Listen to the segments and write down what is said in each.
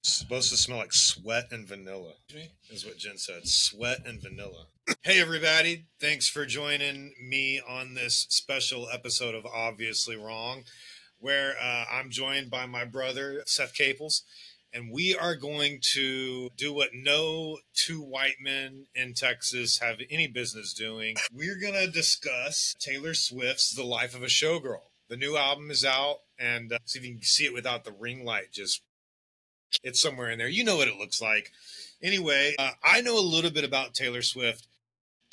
Supposed to smell like sweat and vanilla, is what Jen said. Sweat and vanilla. Hey, everybody. Thanks for joining me on this special episode of Obviously Wrong, where I'm joined by my brother, Seth Caples, and we are going to do what no two white men in Texas have any business doing. We're going to discuss Taylor Swift's The Life of a Showgirl. The new album is out, and see if you can see it without the ring light just it's somewhere in there. You know what it looks like. Anyway, I know a little bit about Taylor Swift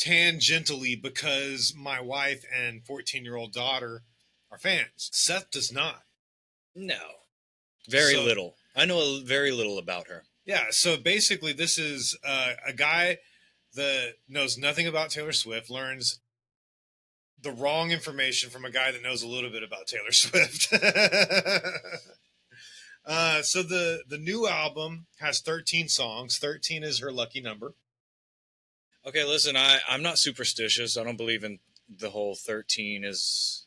tangentially because my wife and 14-year-old daughter are fans. Seth does not. No. Very little. I know very little about her. Yeah, so basically this is a guy that knows nothing about Taylor Swift, learns the wrong information from a guy that knows a little bit about Taylor Swift. So the new album has 13 songs. 13 is her lucky number. Okay, listen, I'm not superstitious. I don't believe in the whole 13 is...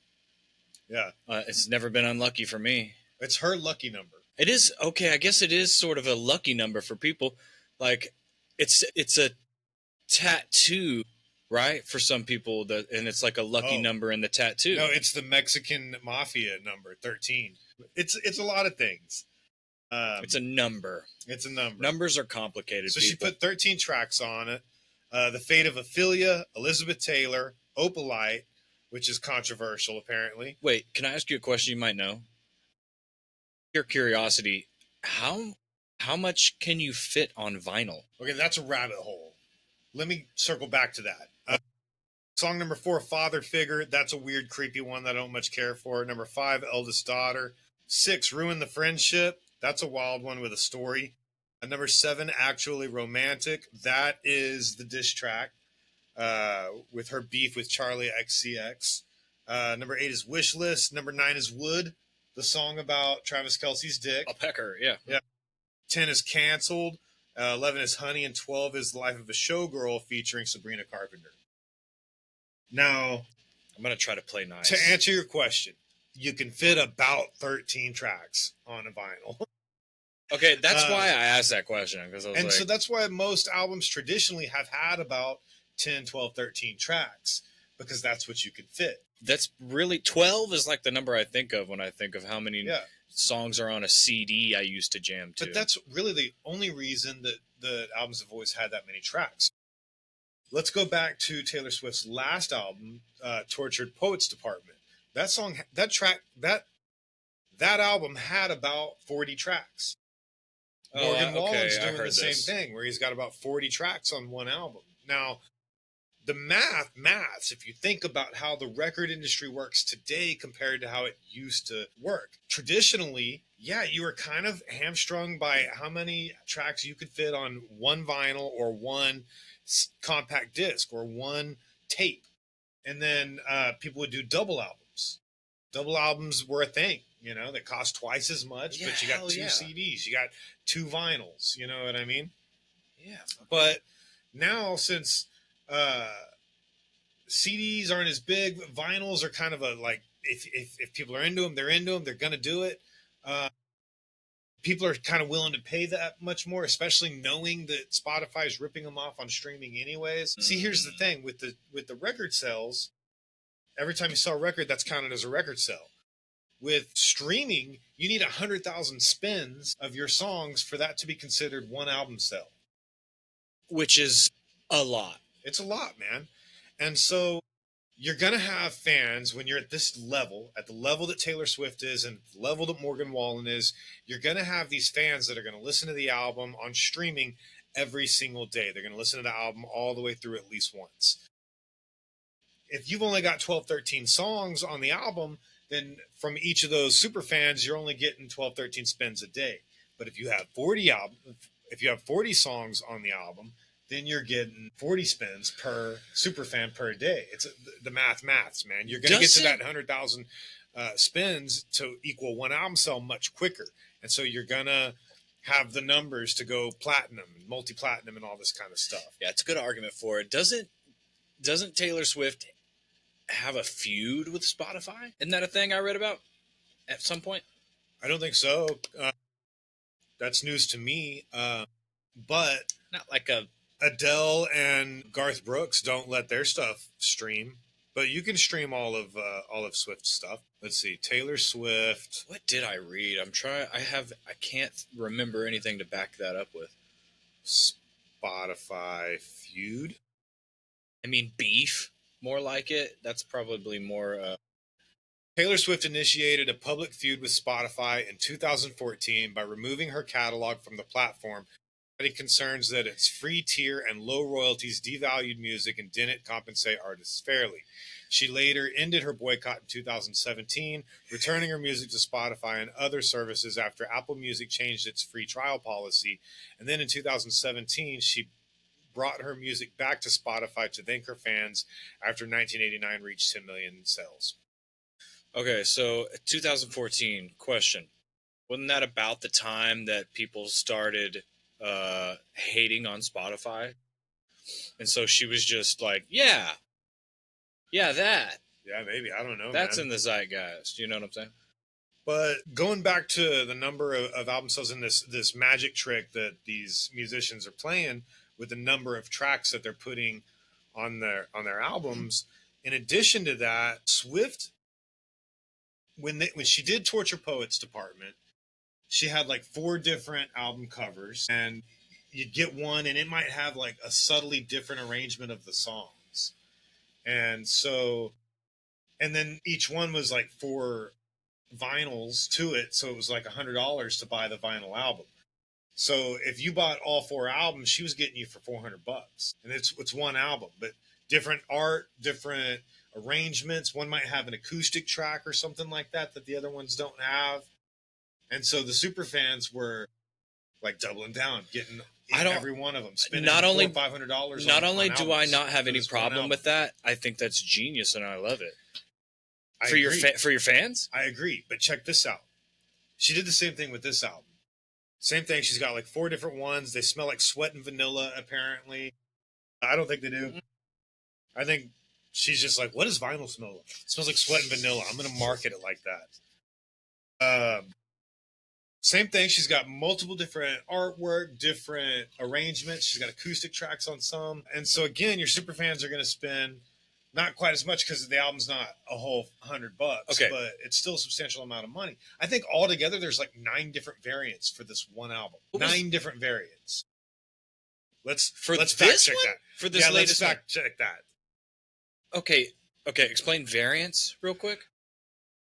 Yeah. It's never been unlucky for me. It's her lucky number. It is, okay, I guess it is sort of a lucky number for people. Like, it's a tattoo, right? For some people, and it's like a lucky number in the tattoo. No, it's the Mexican mafia number, 13. It's a lot of things. It's a number. It's a number. Numbers are complicated. So people. She put 13 tracks on it. The Fate of Ophelia, Elizabeth Taylor, Opalite, which is controversial apparently. Wait, can I ask you a question you might know? Your curiosity, how much can you fit on vinyl? Okay, that's a rabbit hole. Let me circle back to that. Song number 4, Father Figure. That's a weird, creepy one that I don't much care for. Number 5, Eldest Daughter. 6, Ruin the Friendship. That's a wild one with a story. Number 7, Actually Romantic. That is the diss track with her beef with Charli XCX. Number 8 is Wish List. Number 9 is Wood, the song about Travis Kelce's dick. A pecker, yeah. 10 is Canceled. 11 is Honey. And 12 is The Life of a Showgirl featuring Sabrina Carpenter. Now, I'm going to try to play nice. To answer your question, you can fit about 13 tracks on a vinyl. Okay, that's why I asked that question. So that's why most albums traditionally have had about 10, 12, 13 tracks, because that's what you could fit. That's really, 12 is like the number I think of when I think of how many songs are on a CD I used to jam to. But that's really the only reason that the albums have always had that many tracks. Let's go back to Taylor Swift's last album, Tortured Poets Department. That album had about 40 tracks. Morgan Wallen's doing the same thing, where he's got about 40 tracks on one album. Now, the maths, if you think about how the record industry works today compared to how it used to work. Traditionally, you were kind of hamstrung by how many tracks you could fit on one vinyl or one compact disc or one tape. And then people would do double albums. Double albums were a thing, that cost twice as much, but you got two CDs, you got two vinyls, you know what I mean? Yeah. But now, since CDs aren't as big, vinyls are kind of if people are into them, they're into them, they're going to do it. People are kind of willing to pay that much more, especially knowing that Spotify is ripping them off on streaming anyways. Mm-hmm. See, here's the thing with the record sales. Every time you sell a record, that's counted as a record sale. With streaming, you need 100,000 spins of your songs for that to be considered one album sale. Which is a lot. It's a lot, man. And so you're going to have fans when you're at this level, at the level that Taylor Swift is and the level that Morgan Wallen is, you're going to have these fans that are going to listen to the album on streaming every single day. They're going to listen to the album all the way through at least once. If you've only got 12, 13 songs on the album, then from each of those super fans, you're only getting 12, 13 spins a day. But if you have 40 songs on the album, then you're getting 40 spins per super fan per day. It's the maths, man. You're going to get to that 100,000 spins to equal one album sale much quicker. And so you're going to have the numbers to go platinum and multi-platinum and all this kind of stuff. Yeah, it's a good argument for it. Doesn't Taylor Swift have a feud with Spotify? Isn't that a thing I read about at some point? I don't think so. That's news to me. But Not like a Adele and Garth Brooks don't let their stuff stream, but you can stream all of Swift's stuff. Let's see, Taylor Swift. what did I read? I can't remember anything to back that up with. Spotify feud. I mean, beef, more like it. That's probably more. Taylor Swift initiated a public feud with Spotify in 2014 by removing her catalog from the platform. He concerns that its free tier and low royalties devalued music and didn't compensate artists fairly. She later ended her boycott in 2017, returning her music to Spotify and other services after Apple Music changed its free trial policy. And then in 2017, she brought her music back to Spotify to thank her fans after 1989 reached 10 million sales. Okay, so 2014 question. Wasn't that about the time that people started hating on Spotify? And so she was just like, yeah, that. Yeah, maybe. I don't know. That's man. in the zeitgeist. You know what I'm saying? But going back to the number of album sales and this magic trick that these musicians are playing with the number of tracks that they're putting on their albums, in addition to that, Swift, when she did Torture Poets Department, she had like 4 different album covers, and you'd get one and it might have like a subtly different arrangement of the songs. And so, and then each one was like 4 vinyls to it, so it was like $100 to buy the vinyl album. So if you bought all 4 albums, she was getting you for $400, and it's one album, but different art, different arrangements. One might have an acoustic track or something like that the other ones don't have. And so the super fans were like doubling down, getting every one of them, spending not only $500. Not only do I not have any problem with that, I think that's genius, and I love it. For your fans, I agree. But check this out. She did the same thing with this album. Same thing. She's got like 4 different ones. They smell like sweat and vanilla, apparently. I don't think they do. I think she's just like, what does vinyl smell like? It smells like sweat and vanilla. I'm going to market it like that. Same thing. She's got multiple different artwork, different arrangements. She's got acoustic tracks on some. And so, again, your super fans are going to spend not quite as much because the album's not a whole $100, okay, but it's still a substantial amount of money. I think altogether there's like 9 different variants for this one album. 9 different variants. Let's fact check that. For this latest let's fact check that. Okay. Explain variants real quick.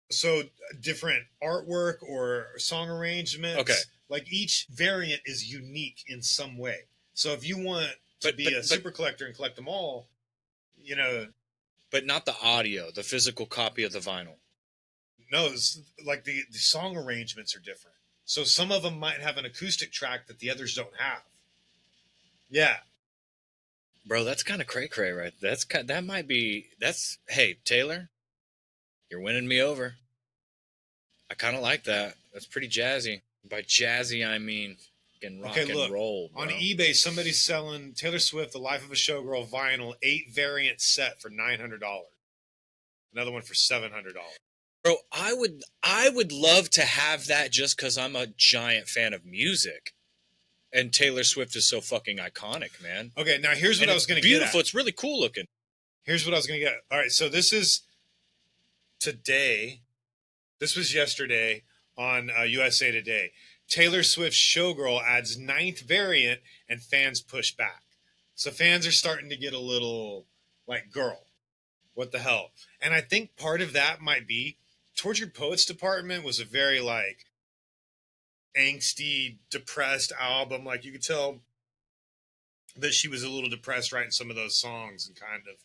So different artwork or song arrangements. Okay. Like each variant is unique in some way. So if you want to be a super collector and collect them all, you know. But not the audio, the physical copy of the vinyl. No, it's like the song arrangements are different. So some of them might have an acoustic track that the others don't have. Yeah. Bro, that's kind of cray-cray, right? Hey, Taylor, you're winning me over. I kind of like that. That's pretty jazzy. By jazzy, I mean rock and roll. Bro. On eBay, somebody's selling Taylor Swift, The Life of a Showgirl vinyl, 8 variant set for $900. Another one for $700. Bro, I would love to have that just because I'm a giant fan of music. And Taylor Swift is so fucking iconic, man. Okay, now here's what I was going to get at. Beautiful. It's really cool looking. Here's what I was going to get at. All right, so this is today. This was yesterday on USA Today. Taylor Swift's Showgirl adds 9th variant, and fans push back. So fans are starting to get a little like, girl, what the hell? And I think part of that might be Tortured Poets Department was a very like angsty, depressed album. Like you could tell that she was a little depressed writing some of those songs and kind of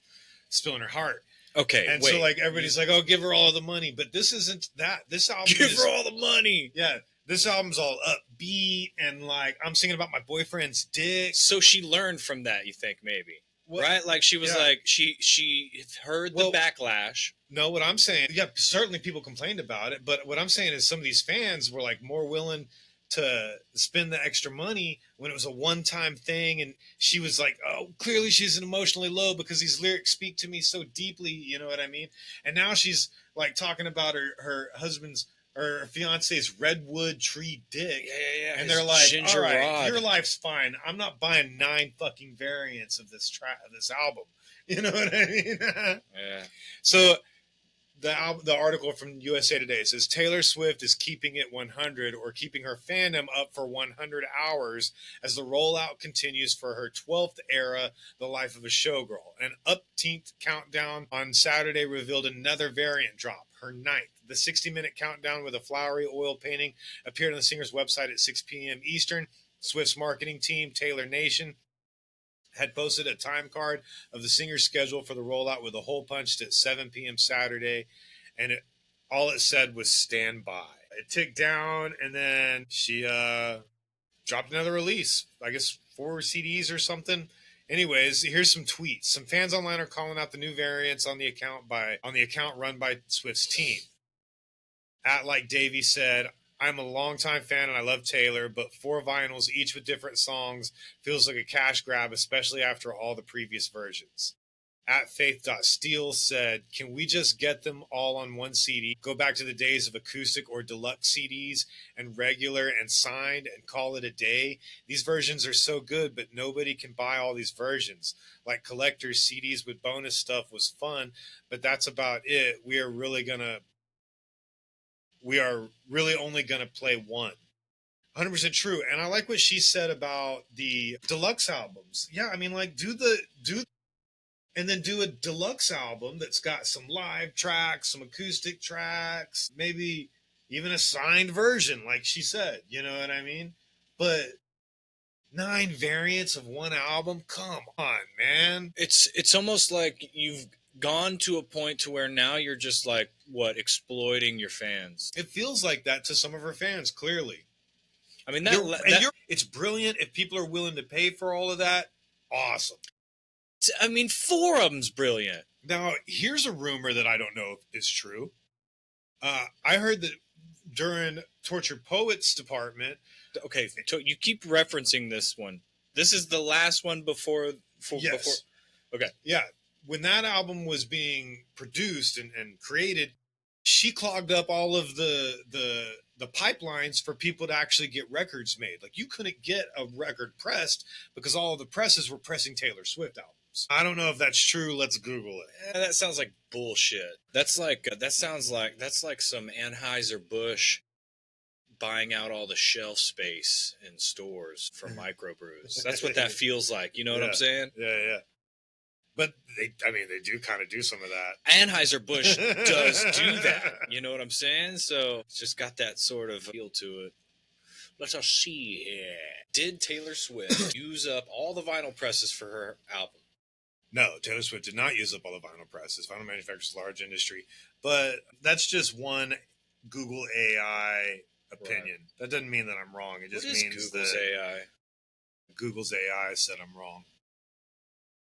spilling her heart. Okay, and so like everybody's like, oh, give her all the money, but this isn't that. This album give her all the money. Yeah, this album's all upbeat and like I'm singing about my boyfriend's dick. So she learned from that, you think maybe? Right? Like she was like she heard the backlash. No, what I'm saying, certainly people complained about it, but what I'm saying is some of these fans were like more willing to spend the extra money when it was a one-time thing, and she was like, oh, clearly she's emotionally low because these lyrics speak to me so deeply, you know what I mean? And now she's like talking about her husband's her fiance's redwood tree dick. Yeah. And His they're like, ginger all right, rod. your life's fine. I'm not buying 9 fucking variants of this this album. You know what I mean? Yeah. So the article from USA Today says Taylor Swift is keeping it 100, or keeping her fandom up for 100 hours as the rollout continues for her 12th era, The Life of a Showgirl. An upteenth countdown on Saturday revealed another variant drop, her 9th. The 60-minute countdown with a flowery oil painting appeared on the singer's website at 6 p.m. Eastern. Swift's marketing team, Taylor Nation, had posted a time card of the singer's schedule for the rollout with a hole punched at 7 p.m. Saturday, and all it said was stand by. It ticked down, and then she dropped another release. I guess 4 CDs or something. Anyways, here's some tweets. Some fans online are calling out the new variants on the account run by Swift's team. At Like Davey said, I'm a longtime fan and I love Taylor, but 4 vinyls, each with different songs, feels like a cash grab, especially after all the previous versions. At Faith.Steel said, can we just get them all on one CD? Go back to the days of acoustic or deluxe CDs and regular and signed and call it a day? These versions are so good, but nobody can buy all these versions. Like collectors, CDs with bonus stuff was fun, but that's about it. We are really only going to play one. 100% true. And I like what she said about the deluxe albums. Yeah, I mean, like, do and then do a deluxe album that's got some live tracks, some acoustic tracks, maybe even a signed version, like she said. You know what I mean? But 9 variants of one album? Come on, man. It's almost like you've gone to a point to where now you're just like, what, exploiting your fans. It feels like that to some of her fans, clearly. I mean, it's brilliant. If people are willing to pay for all of that, awesome. I mean, 4 of them's brilliant. Now, here's a rumor that I don't know if is true. I heard that during Tortured Poets Department. Okay, you keep referencing this one. This is the last one before. Yes. Okay. Yeah. When that album was being produced and created, she clogged up all of the pipelines for people to actually get records made. Like, you couldn't get a record pressed because all of the presses were pressing Taylor Swift albums. I don't know if that's true. Let's Google it. That sounds like bullshit. That's like some Anheuser-Busch buying out all the shelf space in stores for microbrews. That's what that feels like. You know what I'm saying? Yeah. But they do kind of do some of that. Anheuser-Busch does do that. You know what I'm saying? So it's just got that sort of feel to it. Let us see here. Did Taylor Swift use up all the vinyl presses for her album? No, Taylor Swift did not use up all the vinyl presses. Vinyl manufacturers is a large industry. But that's just one Google AI opinion. Right. That doesn't mean that I'm wrong. It just means Google's AI? Google's AI said I'm wrong.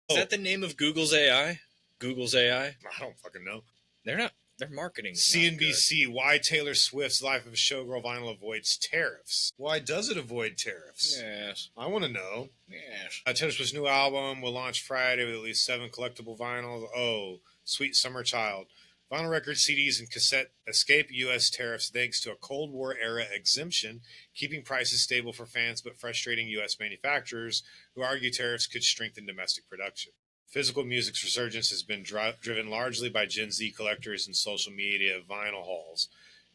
Is that the name of Google's AI? Google's AI? I don't fucking know. They're not. Their marketing. CNBC, why Taylor Swift's Life of a Showgirl vinyl avoids tariffs. Why does it avoid tariffs? Yes. I want to know. Yes. Taylor Swift's new album will launch Friday with at least 7 collectible vinyls. Oh, Sweet Summer Child. Vinyl records, CDs, and cassette escape U.S. tariffs thanks to a Cold War era exemption, keeping prices stable for fans but frustrating U.S. manufacturers who argue tariffs could strengthen domestic production. Physical music's resurgence has been driven largely by Gen Z collectors and social media vinyl hauls,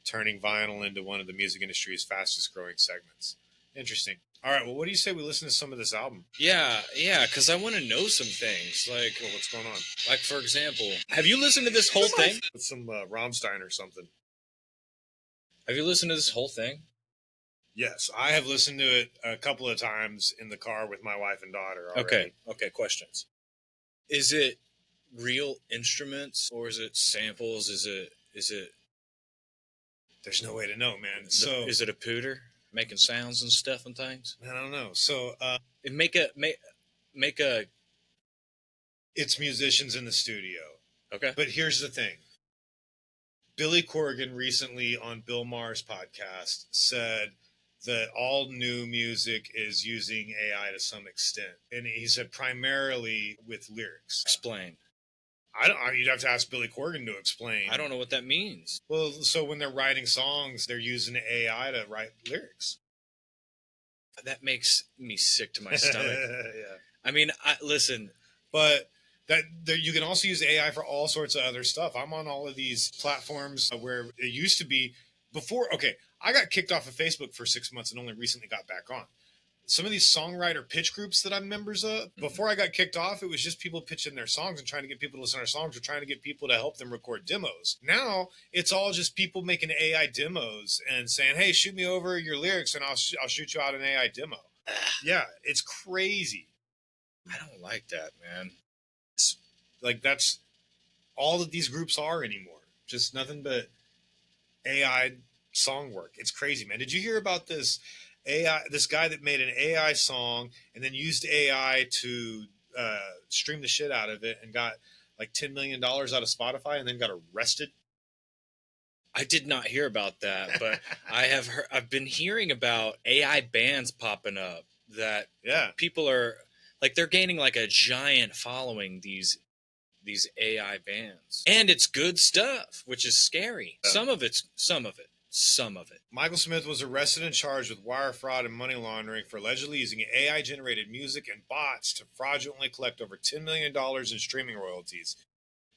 turning vinyl into one of the music industry's fastest growing segments. Interesting. All right, well, what do you say we listen to some of this album? Yeah, because I want to know some things. Like, well, what's going on? Like, for example, have you listened to this whole thing? With some Rammstein or something. Have you listened to this whole thing? Yes, I have listened to it a couple of times in the car with my wife and daughter already. Okay, questions. Is it real instruments or is it samples? Is it? There's no way to know, man. Is it a pooter making sounds and stuff and things? I don't know. So make a. It's musicians in the studio. Okay, but here's the thing. Billy Corgan recently on Bill Maher's podcast said that all new music is using AI to some extent. And he said primarily with lyrics. Explain. I don't. You'd have to ask Billy Corgan to explain. I don't know what that means. Well, so when they're writing songs, they're using AI to write lyrics. That makes me sick to my stomach. Yeah. I mean, listen, but you can also use AI for all sorts of other stuff. I'm on all of these platforms where it used to be before. Okay, I got kicked off of Facebook for 6 months and only recently got back on. Some of these songwriter pitch groups that I'm members of, before I got kicked off, it was just people pitching their songs and trying to get people to listen to their songs or trying to get people to help them record demos. Now it's all just people making AI demos and saying, "Hey, shoot me over your lyrics and I'll shoot you out an AI demo." Yeah, it's crazy. I don't like that, man. It's like that's all that these groups are anymore. Just nothing but AI song work. It's crazy, man. Did you hear about this this guy that made an AI song and then used AI to stream the shit out of it and got like $10 million out of Spotify and then got arrested? I did not hear about that, but I've been hearing about AI bands popping up that people are like, they're gaining like a giant following, these AI bands. And it's good stuff, which is scary. Some of it. Michael Smith was arrested and charged with wire fraud and money laundering for allegedly using AI-generated music and bots to fraudulently collect over $10 million in streaming royalties.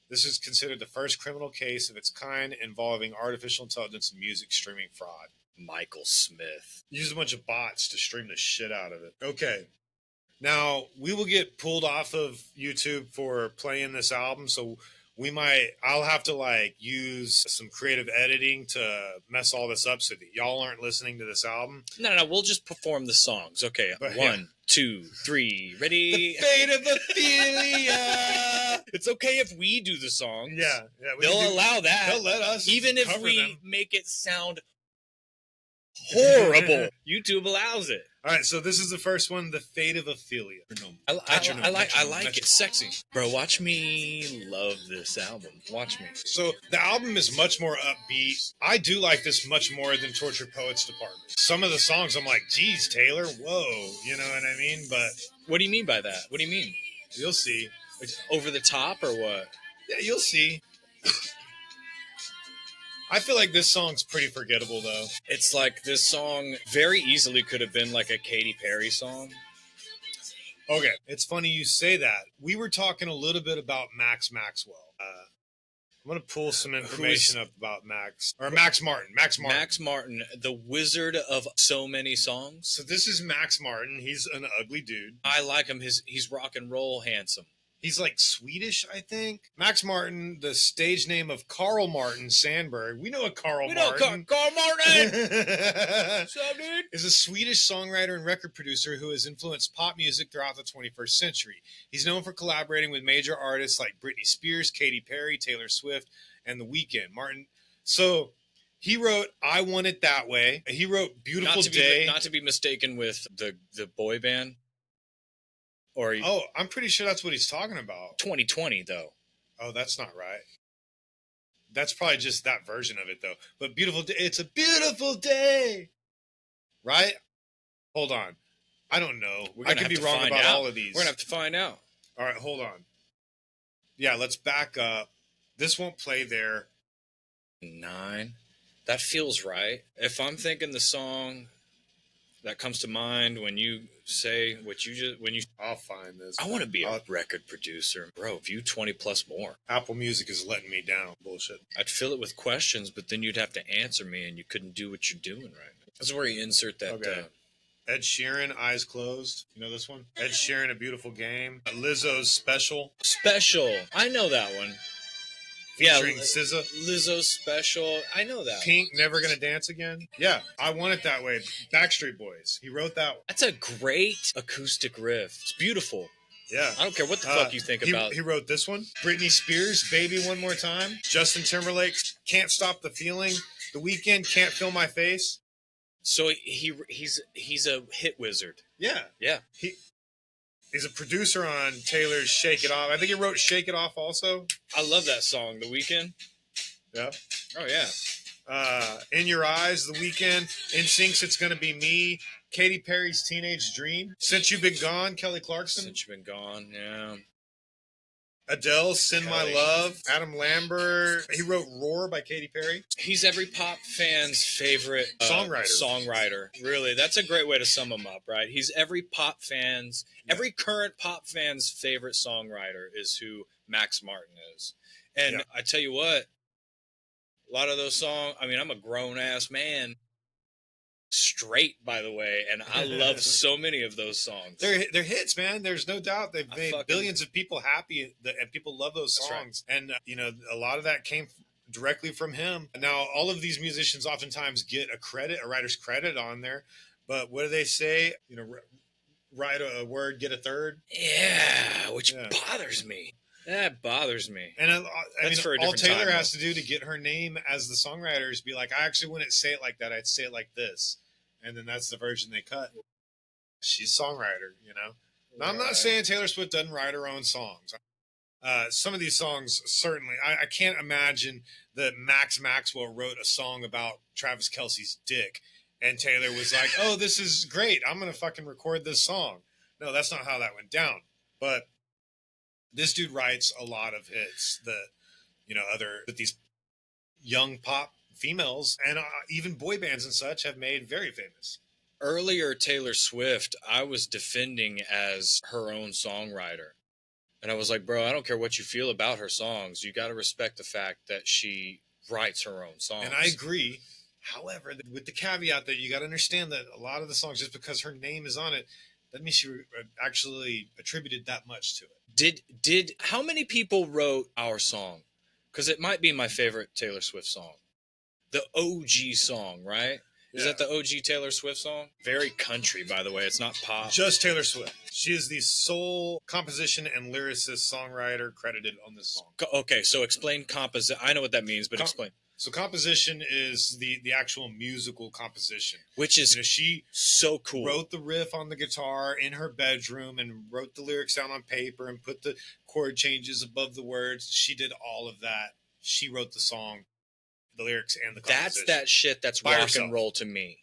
This is considered the first criminal case of its kind involving artificial intelligence and music streaming fraud. Michael Smith used a bunch of bots to stream the shit out of it. Okay. Now, we will get pulled off of YouTube for playing this album, so I'll have to like use some creative editing to mess all this up so that y'all aren't listening to this album. No, we'll just perform the songs. Okay, but, 1, 2, 3, ready? The fate of Ophelia. It's okay if we do the songs. Yeah. They'll allow that. They'll let us, even if we make it sound horrible. YouTube allows it. All right, so this is the first one, The Fate of Ophelia. I like it. Sexy. Bro, watch me love this album. Watch me. So the album is much more upbeat. I do like this much more than Tortured Poets Department. Some of the songs I'm like, geez, Taylor, whoa. You know what I mean? But what do you mean by that? What do you mean? You'll see. It's over the top or what? Yeah, you'll see. I feel like this song's pretty forgettable, though. It's like this song very easily could have been like a Katy Perry song. Okay, it's funny you say that. We were talking a little bit about Max Maxwell. I'm going to pull some information up about Max Martin. Max Martin, the wizard of so many songs. So this is Max Martin. He's an ugly dude. I like him. He's rock and roll handsome. He's like Swedish, I think. Max Martin, the stage name of Carl Martin Sandberg. We know a Carl Martin. Carl Martin! What's up, dude? Is a Swedish songwriter and record producer who has influenced pop music throughout the 21st century. He's known for collaborating with major artists like Britney Spears, Katy Perry, Taylor Swift, and The Weeknd. Martin. So he wrote I Want It That Way. He wrote Beautiful Day. Not to be mistaken with the boy band. I'm pretty sure that's what he's talking about. 2020, though. Oh, that's not right. That's probably just that version of it, though. But Beautiful Day, it's a beautiful day. Right? Hold on. I don't know. I could be wrong about all of these. We're going to have to find out. All right, hold on. Yeah, let's back up. This won't play there. 9. That feels right. If I'm thinking the song that comes to mind when you say I'll find this. I want to be a record producer. Bro, view 20 plus more. Apple Music is letting me down. Bullshit. I'd fill it with questions, but then you'd have to answer me and you couldn't do what you're doing right now. That's where you insert that. Okay. Ed Sheeran, Eyes Closed. You know this one? Ed Sheeran, A Beautiful Game. Lizzo's Special. I know that one. Featuring SZA. Lizzo's Special. I know that. Pink, Never Gonna Dance Again. Yeah, I Want It That Way. Backstreet Boys. He wrote that one. That's a great acoustic riff. It's beautiful. Yeah. I don't care what the fuck you think about. He wrote this one. Britney Spears, Baby One More Time. Justin Timberlake, Can't Stop the Feeling. The Weeknd, Can't Feel My Face. So he's a hit wizard. Yeah. Yeah. He's a producer on Taylor's Shake It Off. I think he wrote Shake It Off also. I love that song, The Weeknd. Yeah. Oh, yeah. In Your Eyes, The Weeknd. Ensues, It's Gonna Be Me. Katy Perry's Teenage Dream. Since You've Been Gone, Kelly Clarkson. Since You've Been Gone, yeah. Adele, Send My Kelly. Love, Adam Lambert. He wrote Roar by Katy Perry. He's every pop fan's favorite songwriter. Really, that's a great way to sum him up, right? He's every pop fan's, every current pop fan's favorite songwriter is who Max Martin is. And I tell you what, a lot of those songs, I mean, I'm a grown-ass man. Straight, by the way, and I love so many of those songs. They're hits, man. There's no doubt they've made billions of people happy, and people love those songs. Right. And you know, a lot of that came directly from him. Now, all of these musicians oftentimes get a writer's credit on there, but what do they say? You know, write a word, get a third. Yeah, which bothers me. That bothers me. And I mean, all Taylor has to do to get her name as the songwriter is be like, I actually wouldn't say it like that. I'd say it like this. And then that's the version they cut. She's a songwriter, you know. Now, I'm not saying Taylor Swift doesn't write her own songs. Some of these songs, certainly. I can't imagine that Max Maxwell wrote a song about Travis Kelce's dick. And Taylor was like, oh, this is great. I'm going to fucking record this song. No, that's not how that went down. But this dude writes a lot of hits that, you know, that these young pop females and even boy bands and such have made very famous. Earlier, Taylor Swift, I was defending as her own songwriter. And I was like, bro, I don't care what you feel about her songs. You got to respect the fact that she writes her own songs. And I agree. However, with the caveat that you got to understand that a lot of the songs, just because her name is on it, that means she actually attributed that much to it. Did how many people wrote our song? Because it might be my favorite Taylor Swift song. The OG song, right? Is that the OG Taylor Swift song? Very country, by the way. It's not pop. Just Taylor Swift. She is the sole composition and lyricist songwriter credited on this song. Okay, so explain composition. I know what that means, but explain. So composition is the actual musical composition. Which is she so cool. Wrote the riff on the guitar in her bedroom and wrote the lyrics down on paper and put the chord changes above the words. She did all of that. She wrote the song, the lyrics, and the composition. That's that shit that's rock and roll to me.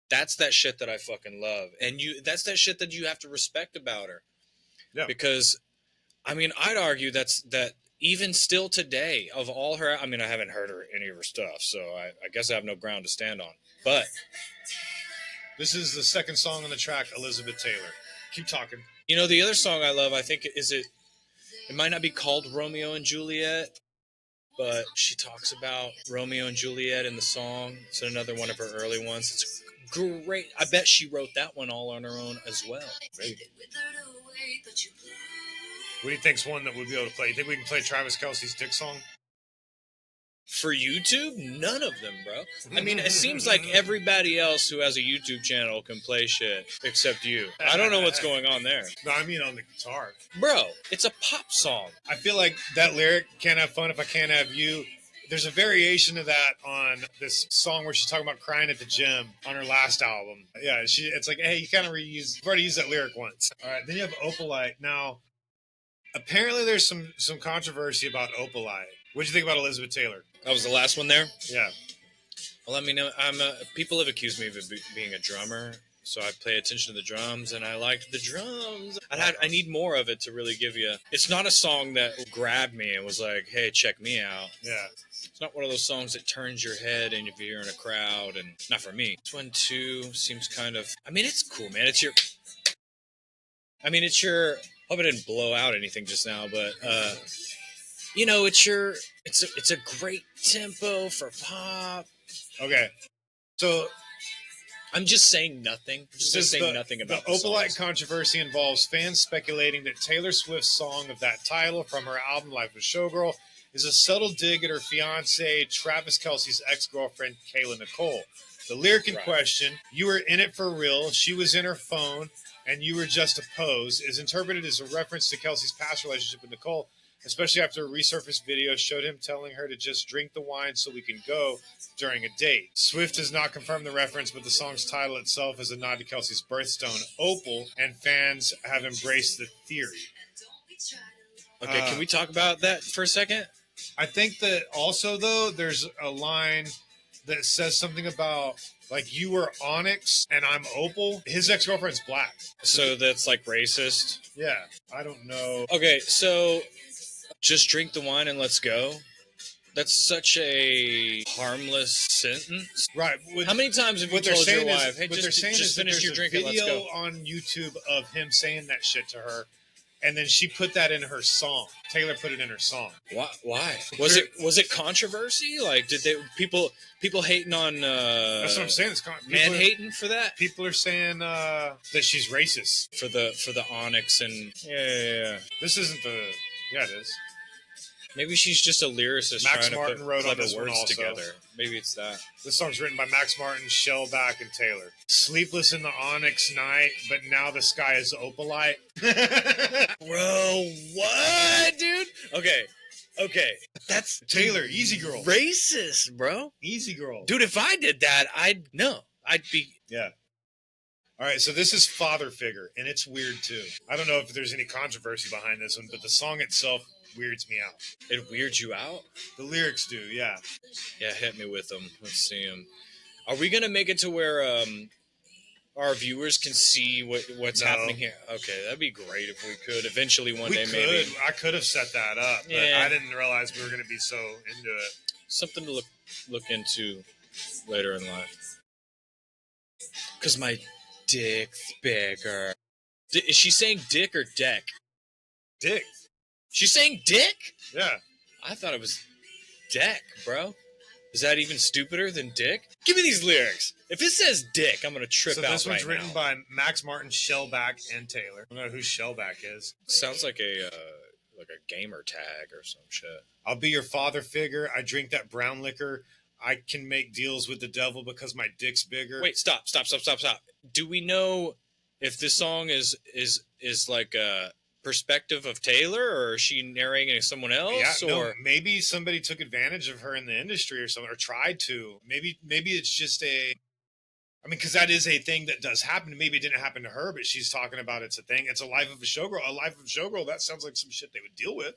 That's that shit that I fucking love. And that's that shit that you have to respect about her. Yeah. Because, I mean, I'd argue that even still today, of all her, I mean, I haven't heard any of her stuff, so I guess I have no ground to stand on. But this is the second song on the track, Elizabeth Taylor. Keep talking. You know, the other song I love, I think, it might not be called Romeo and Juliet, but she talks about Romeo and Juliet in the song. It's another one of her early ones. It's great. I bet she wrote that one all on her own as well. Maybe. What do you think's one that we'd be able to play? You think we can play Travis Kelce's dick song? For YouTube? None of them, bro. I mean, it seems like everybody else who has a YouTube channel can play shit except you. I don't know what's going on there. No, I mean on the guitar. Bro, it's a pop song. I feel like that lyric, can't have fun if I can't have you. There's a variation of that on this song where she's talking about crying at the gym on her last album. Yeah, it's like, hey, you've already used that lyric once. All right, then you have Opalite. Now, apparently there's some controversy about Opalite. What'd you think about Elizabeth Taylor? That was the last one there? Yeah. Well, let me know. People have accused me of being a drummer, so I pay attention to the drums, and I liked the drums. I need more of it to really give you... It's not a song that grabbed me and was like, hey, check me out. Yeah. It's not one of those songs that turns your head and if you're in a crowd, and not for me. This one, too, seems kind of... I mean, it's cool, man. It's your... Hope I didn't blow out anything just now, but... You know, it's a great tempo for pop. Okay. So I'm just saying nothing. Nothing about the Opalite controversy involves fans speculating that Taylor Swift's song of that title from her album Life with Showgirl is a subtle dig at her fiancé Travis Kelce's ex-girlfriend Kayla Nicole. The lyric in question, "You were in it for real, she was in her phone, and you were just a pose," is interpreted as a reference to Kelce's past relationship with Nicole, especially after a resurfaced video showed him telling her to just drink the wine so we can go during a date. Swift has not confirmed the reference, but the song's title itself is a nod to Kelce's birthstone, Opal, and fans have embraced the theory. Okay, can we talk about that for a second? I think that also, though, there's a line that says something about, like, you were Onyx and I'm Opal. His ex-girlfriend's black. So that's, like, racist? Yeah, I don't know. Okay, so... Just drink the wine and let's go. That's such a harmless sentence. Right. How many times have you told your wife, "Hey, just finish your drink and let's go"? There's a video on YouTube of him saying that shit to her, and then she put that in her song. Taylor put it in her song. Why? Was it controversy? Like, did people hating on? That's what I'm saying. Man hating for that. People are saying that she's racist for the Onyx and yeah. This isn't the it is. Maybe she's just a lyricist Max trying Martin to put wrote clever on this words one also. together. Maybe it's that. This song's written by Max Martin, Shellback, and Taylor. Sleepless in the Onyx night, but now the sky is opalite. Bro, what, dude? Okay. That's Taylor, easy girl. Racist, bro. Easy girl. Dude, if I did that, I'd be... Yeah. All right, so this is Father Figure, and it's weird, too. I don't know if there's any controversy behind this one, but the song itself weirds me out. It weirds you out? The lyrics do, yeah. Yeah, hit me with them. Let's see them. Are we going to make it to where our viewers can see what's happening here? Okay, that'd be great if we could. Eventually one day, maybe. I could have set that up, but I didn't realize we were going to be so into it. Something to look into later in life. Because my dick's bigger. Is she saying dick or deck? Dick. She's saying dick? Yeah. I thought it was deck, bro. Is that even stupider than dick? Give me these lyrics. If it says dick, I'm going to trip out right now. So this one's written by Max Martin, Shellback, and Taylor. I don't know who Shellback is. Sounds like a gamer tag or some shit. I'll be your father figure. I drink that brown liquor. I can make deals with the devil because my dick's bigger. Wait, stop. Do we know if this song is like a perspective of Taylor, or is she narrating someone else? Yeah, no, maybe somebody took advantage of her in the industry or something, or tried to. Maybe it's just because that is a thing that does happen. Maybe it didn't happen to her, but she's talking about it's a thing. It's a life of a showgirl. A life of a showgirl, that sounds like some shit they would deal with.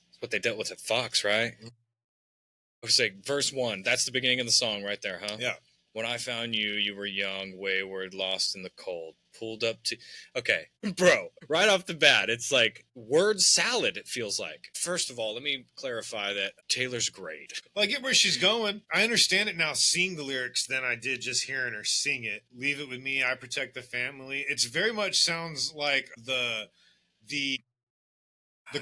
That's what they dealt with at Fox, right? I was like, verse 1, that's the beginning of the song right there, huh? Yeah. When I found you, you were young, wayward, lost in the cold, pulled up to... Okay, bro, right off the bat, it's like word salad, it feels like. First of all, let me clarify that Taylor's great. Well, I get where she's going. I understand it now seeing the lyrics than I did just hearing her sing it. Leave it with me, I protect the family. It's very much sounds like the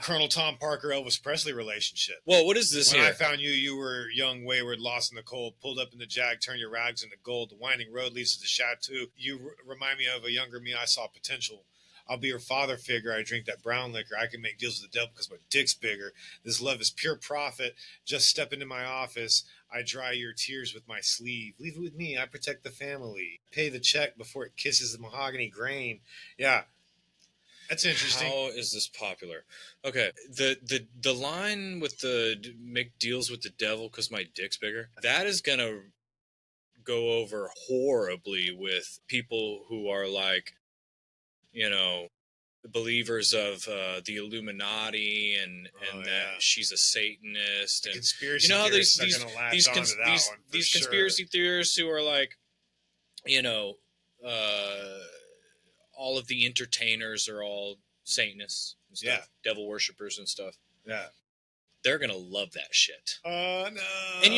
Colonel Tom Parker Elvis Presley relationship. Well, what is this when here? I found you, you were young, wayward, lost in the cold, pulled up in the Jag, turn your rags into gold. The winding road leads to the chateau. You remind me of a younger me. I saw potential. I'll be your father figure. I drink that brown liquor. I can make deals with the devil because my dick's bigger. This love is pure profit. Just step into my office. I dry your tears with my sleeve. Leave it with me. I protect the family. Pay the check before it kisses the mahogany grain. Yeah. That's interesting. How is this popular? Okay, the line with the make deals with the devil because my dick's bigger, that is gonna go over horribly with people who are like, believers of the Illuminati and that she's a Satanist and conspiracy. You know how these conspiracy theorists who are like, all of the entertainers are all Satanists and stuff, devil worshippers and stuff. Yeah, they're gonna love that shit. No. And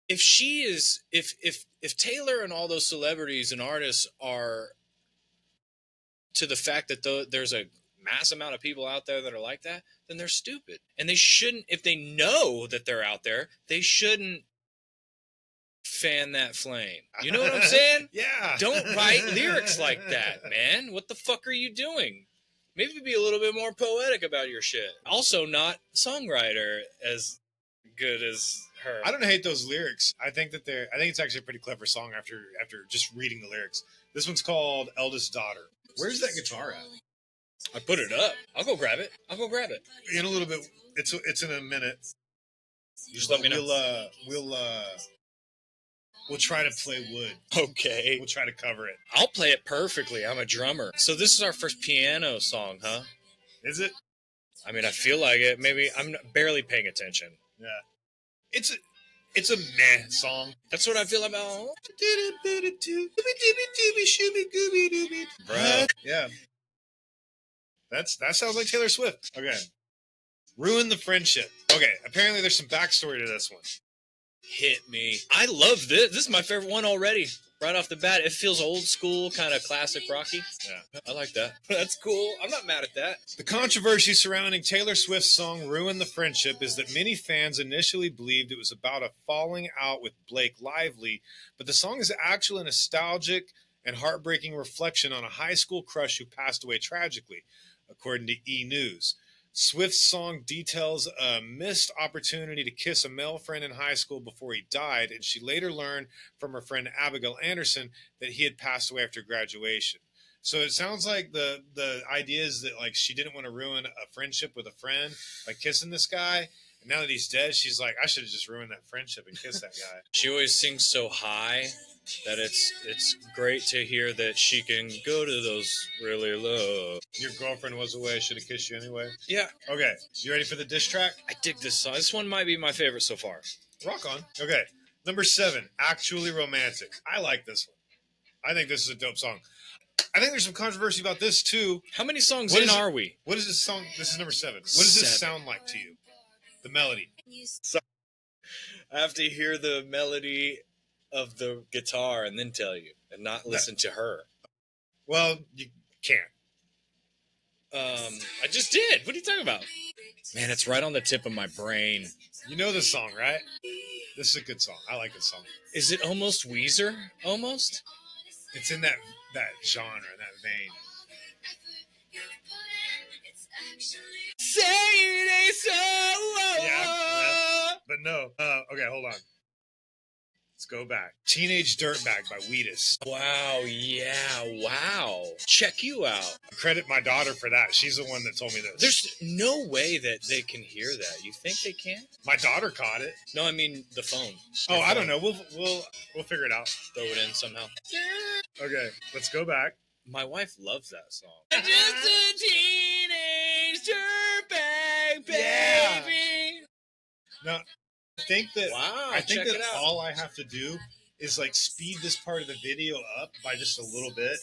if she is, if Taylor and all those celebrities and artists are to the fact that there's a mass amount of people out there that are like that, then they're stupid, and they shouldn't. If they know that they're out there, they shouldn't fan that flame. You know what I'm saying? Yeah. Don't write lyrics like that, man. What the fuck are you doing? Maybe be a little bit more poetic about your shit. Also, not songwriter as good as her. I don't hate those lyrics. I think it's actually a pretty clever song after just reading the lyrics. This one's called Eldest Daughter. Where's that guitar at? I put it up. I'll go grab it. In a little bit. It's in a minute. You just let me know. We'll try to play wood. Okay. We'll try to cover it. I'll play it perfectly. I'm a drummer. So this is our first piano song, huh? Is it? I mean, I feel like it. Maybe I'm barely paying attention. Yeah. It's a meh song. That's what I feel about. Bro. Yeah. That sounds like Taylor Swift. Okay. Ruin the friendship. Okay, apparently there's some backstory to this one. Hit me. I love this. This is my favorite one already. Right off the bat, it feels old school, kind of classic Rocky. Yeah. I like that. That's cool. I'm not mad at that. The controversy surrounding Taylor Swift's song Ruin the Friendship is that many fans initially believed it was about a falling out with Blake Lively, but the song is actually a nostalgic and heartbreaking reflection on a high school crush who passed away tragically, according to E! News. Swift's song details a missed opportunity to kiss a male friend in high school before he died, and she later learned from her friend Abigail Anderson that he had passed away after graduation. So it sounds like the idea is that like she didn't want to ruin a friendship with a friend by kissing this guy, and now that he's dead, she's like, I should have just ruined that friendship and kissed that guy. She always sings so high that it's great to hear that she can go to those really low. Your girlfriend was away. I should have kissed you anyway. Yeah. Okay, you ready for the diss track? I dig this song. This one might be my favorite so far. Rock on. Okay, number 7, Actually Romantic. I like this one. I think this is a dope song. I think there's some controversy about this too. How many songs in are we? What is this song? This is number 7. What does this sound like to you? The melody. So, I have to hear the melody of the guitar and then tell you, and not listen to her. Well, you can't. I just did. What are you talking about? Man, it's right on the tip of my brain. You know this song, right? This is a good song. I like this song. Is it almost Weezer? Almost? It's in that genre, that vein. Say it ain't so. Yeah, but no. Okay, hold on. Let's go back. Teenage Dirtbag by Wheatus. Wow, yeah, wow. Check you out. Credit my daughter for that. She's the one that told me this. There's no way that they can hear that. You think they can? My daughter caught it. No, I mean the phone. Oh, I don't know. We'll figure it out. Throw it in somehow. Okay, let's go back. My wife loves that song. Just a teenage dirtbag, baby. Now, I think that all all I have to do is like speed this part of the video up by just a little bit,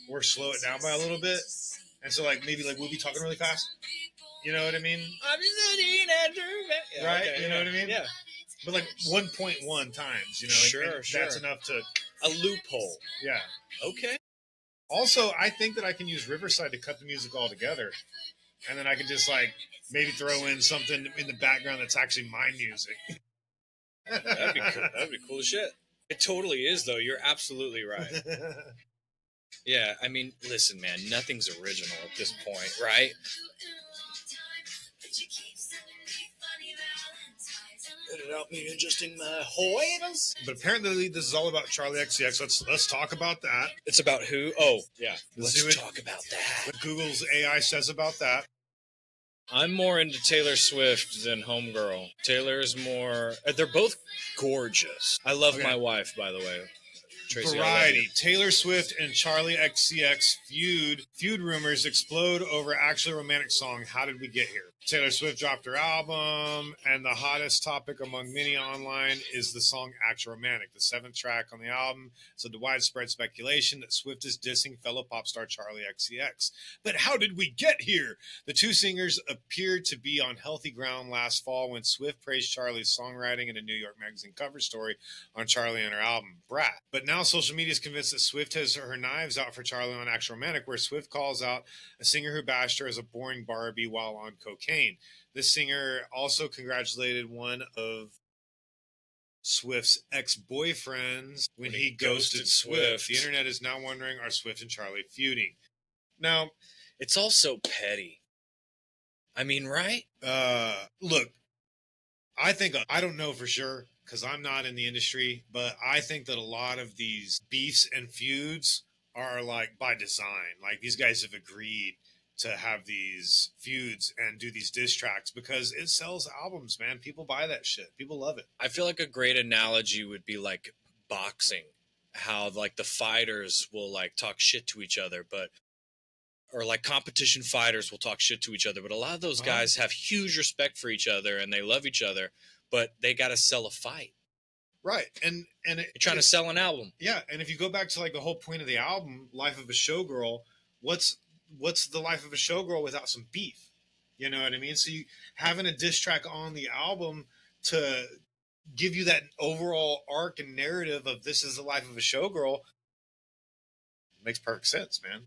or slow it down by a little bit, and so like maybe like we'll be talking really fast. You know what I mean? I'm just a teenage dirtbag. Right? Okay, you know what I mean? Yeah. But like 1.1 times, you know? Sure. That's enough to... A loophole. Yeah. Okay. Also, I think that I can use Riverside to cut the music all together. And then I can just like maybe throw in something in the background that's actually my music. That'd be cool. That'd be cool as shit. It totally is, though. You're absolutely right. Yeah, I mean, listen, man, nothing's original at this point, right? Without me adjusting my hoys. But apparently this is all about Charli XCX. Let's talk about that. It's about who? Oh, yeah. Let's talk about that. What Google's AI says about that. I'm more into Taylor Swift than Homegirl. Taylor's more... They're both gorgeous. I love my wife, by the way. Tracy, Variety. Taylor Swift and Charli XCX feud rumors explode over actually romantic song How Did We Get Here? Taylor Swift dropped her album, and the hottest topic among many online is the song Actual Romantic, the 7th track on the album. So the widespread speculation that Swift is dissing fellow pop star Charli XCX. But how did we get here? The two singers appeared to be on healthy ground last fall when Swift praised Charli's songwriting in a New York Magazine cover story on Charli and her album, Brat. But now social media is convinced that Swift has her knives out for Charli on Actual Romantic, where Swift calls out a singer who bashed her as a boring Barbie while on cocaine. This singer also congratulated one of Swift's ex-boyfriends when he ghosted Swift. The internet is now wondering, are Swift and Charli feuding? Now, it's all so petty. I mean, right? Look, I don't know for sure because I'm not in the industry, but I think that a lot of these beefs and feuds are like by design. Like these guys have agreed to have these feuds and do these diss tracks because it sells albums, man. People buy that shit. People love it. I feel like a great analogy would be like boxing, how like the fighters will like talk shit to each other, or like competition fighters will talk shit to each other. But a lot of those guys have huge respect for each other and they love each other, but they got to sell a fight. Right. And you're trying to sell an album. Yeah. And if you go back to like the whole point of the album, Life of a Showgirl, what's the life of a showgirl without some beef? You know what I mean? So you having a diss track on the album to give you that overall arc and narrative of this is the life of a showgirl makes perfect sense, man.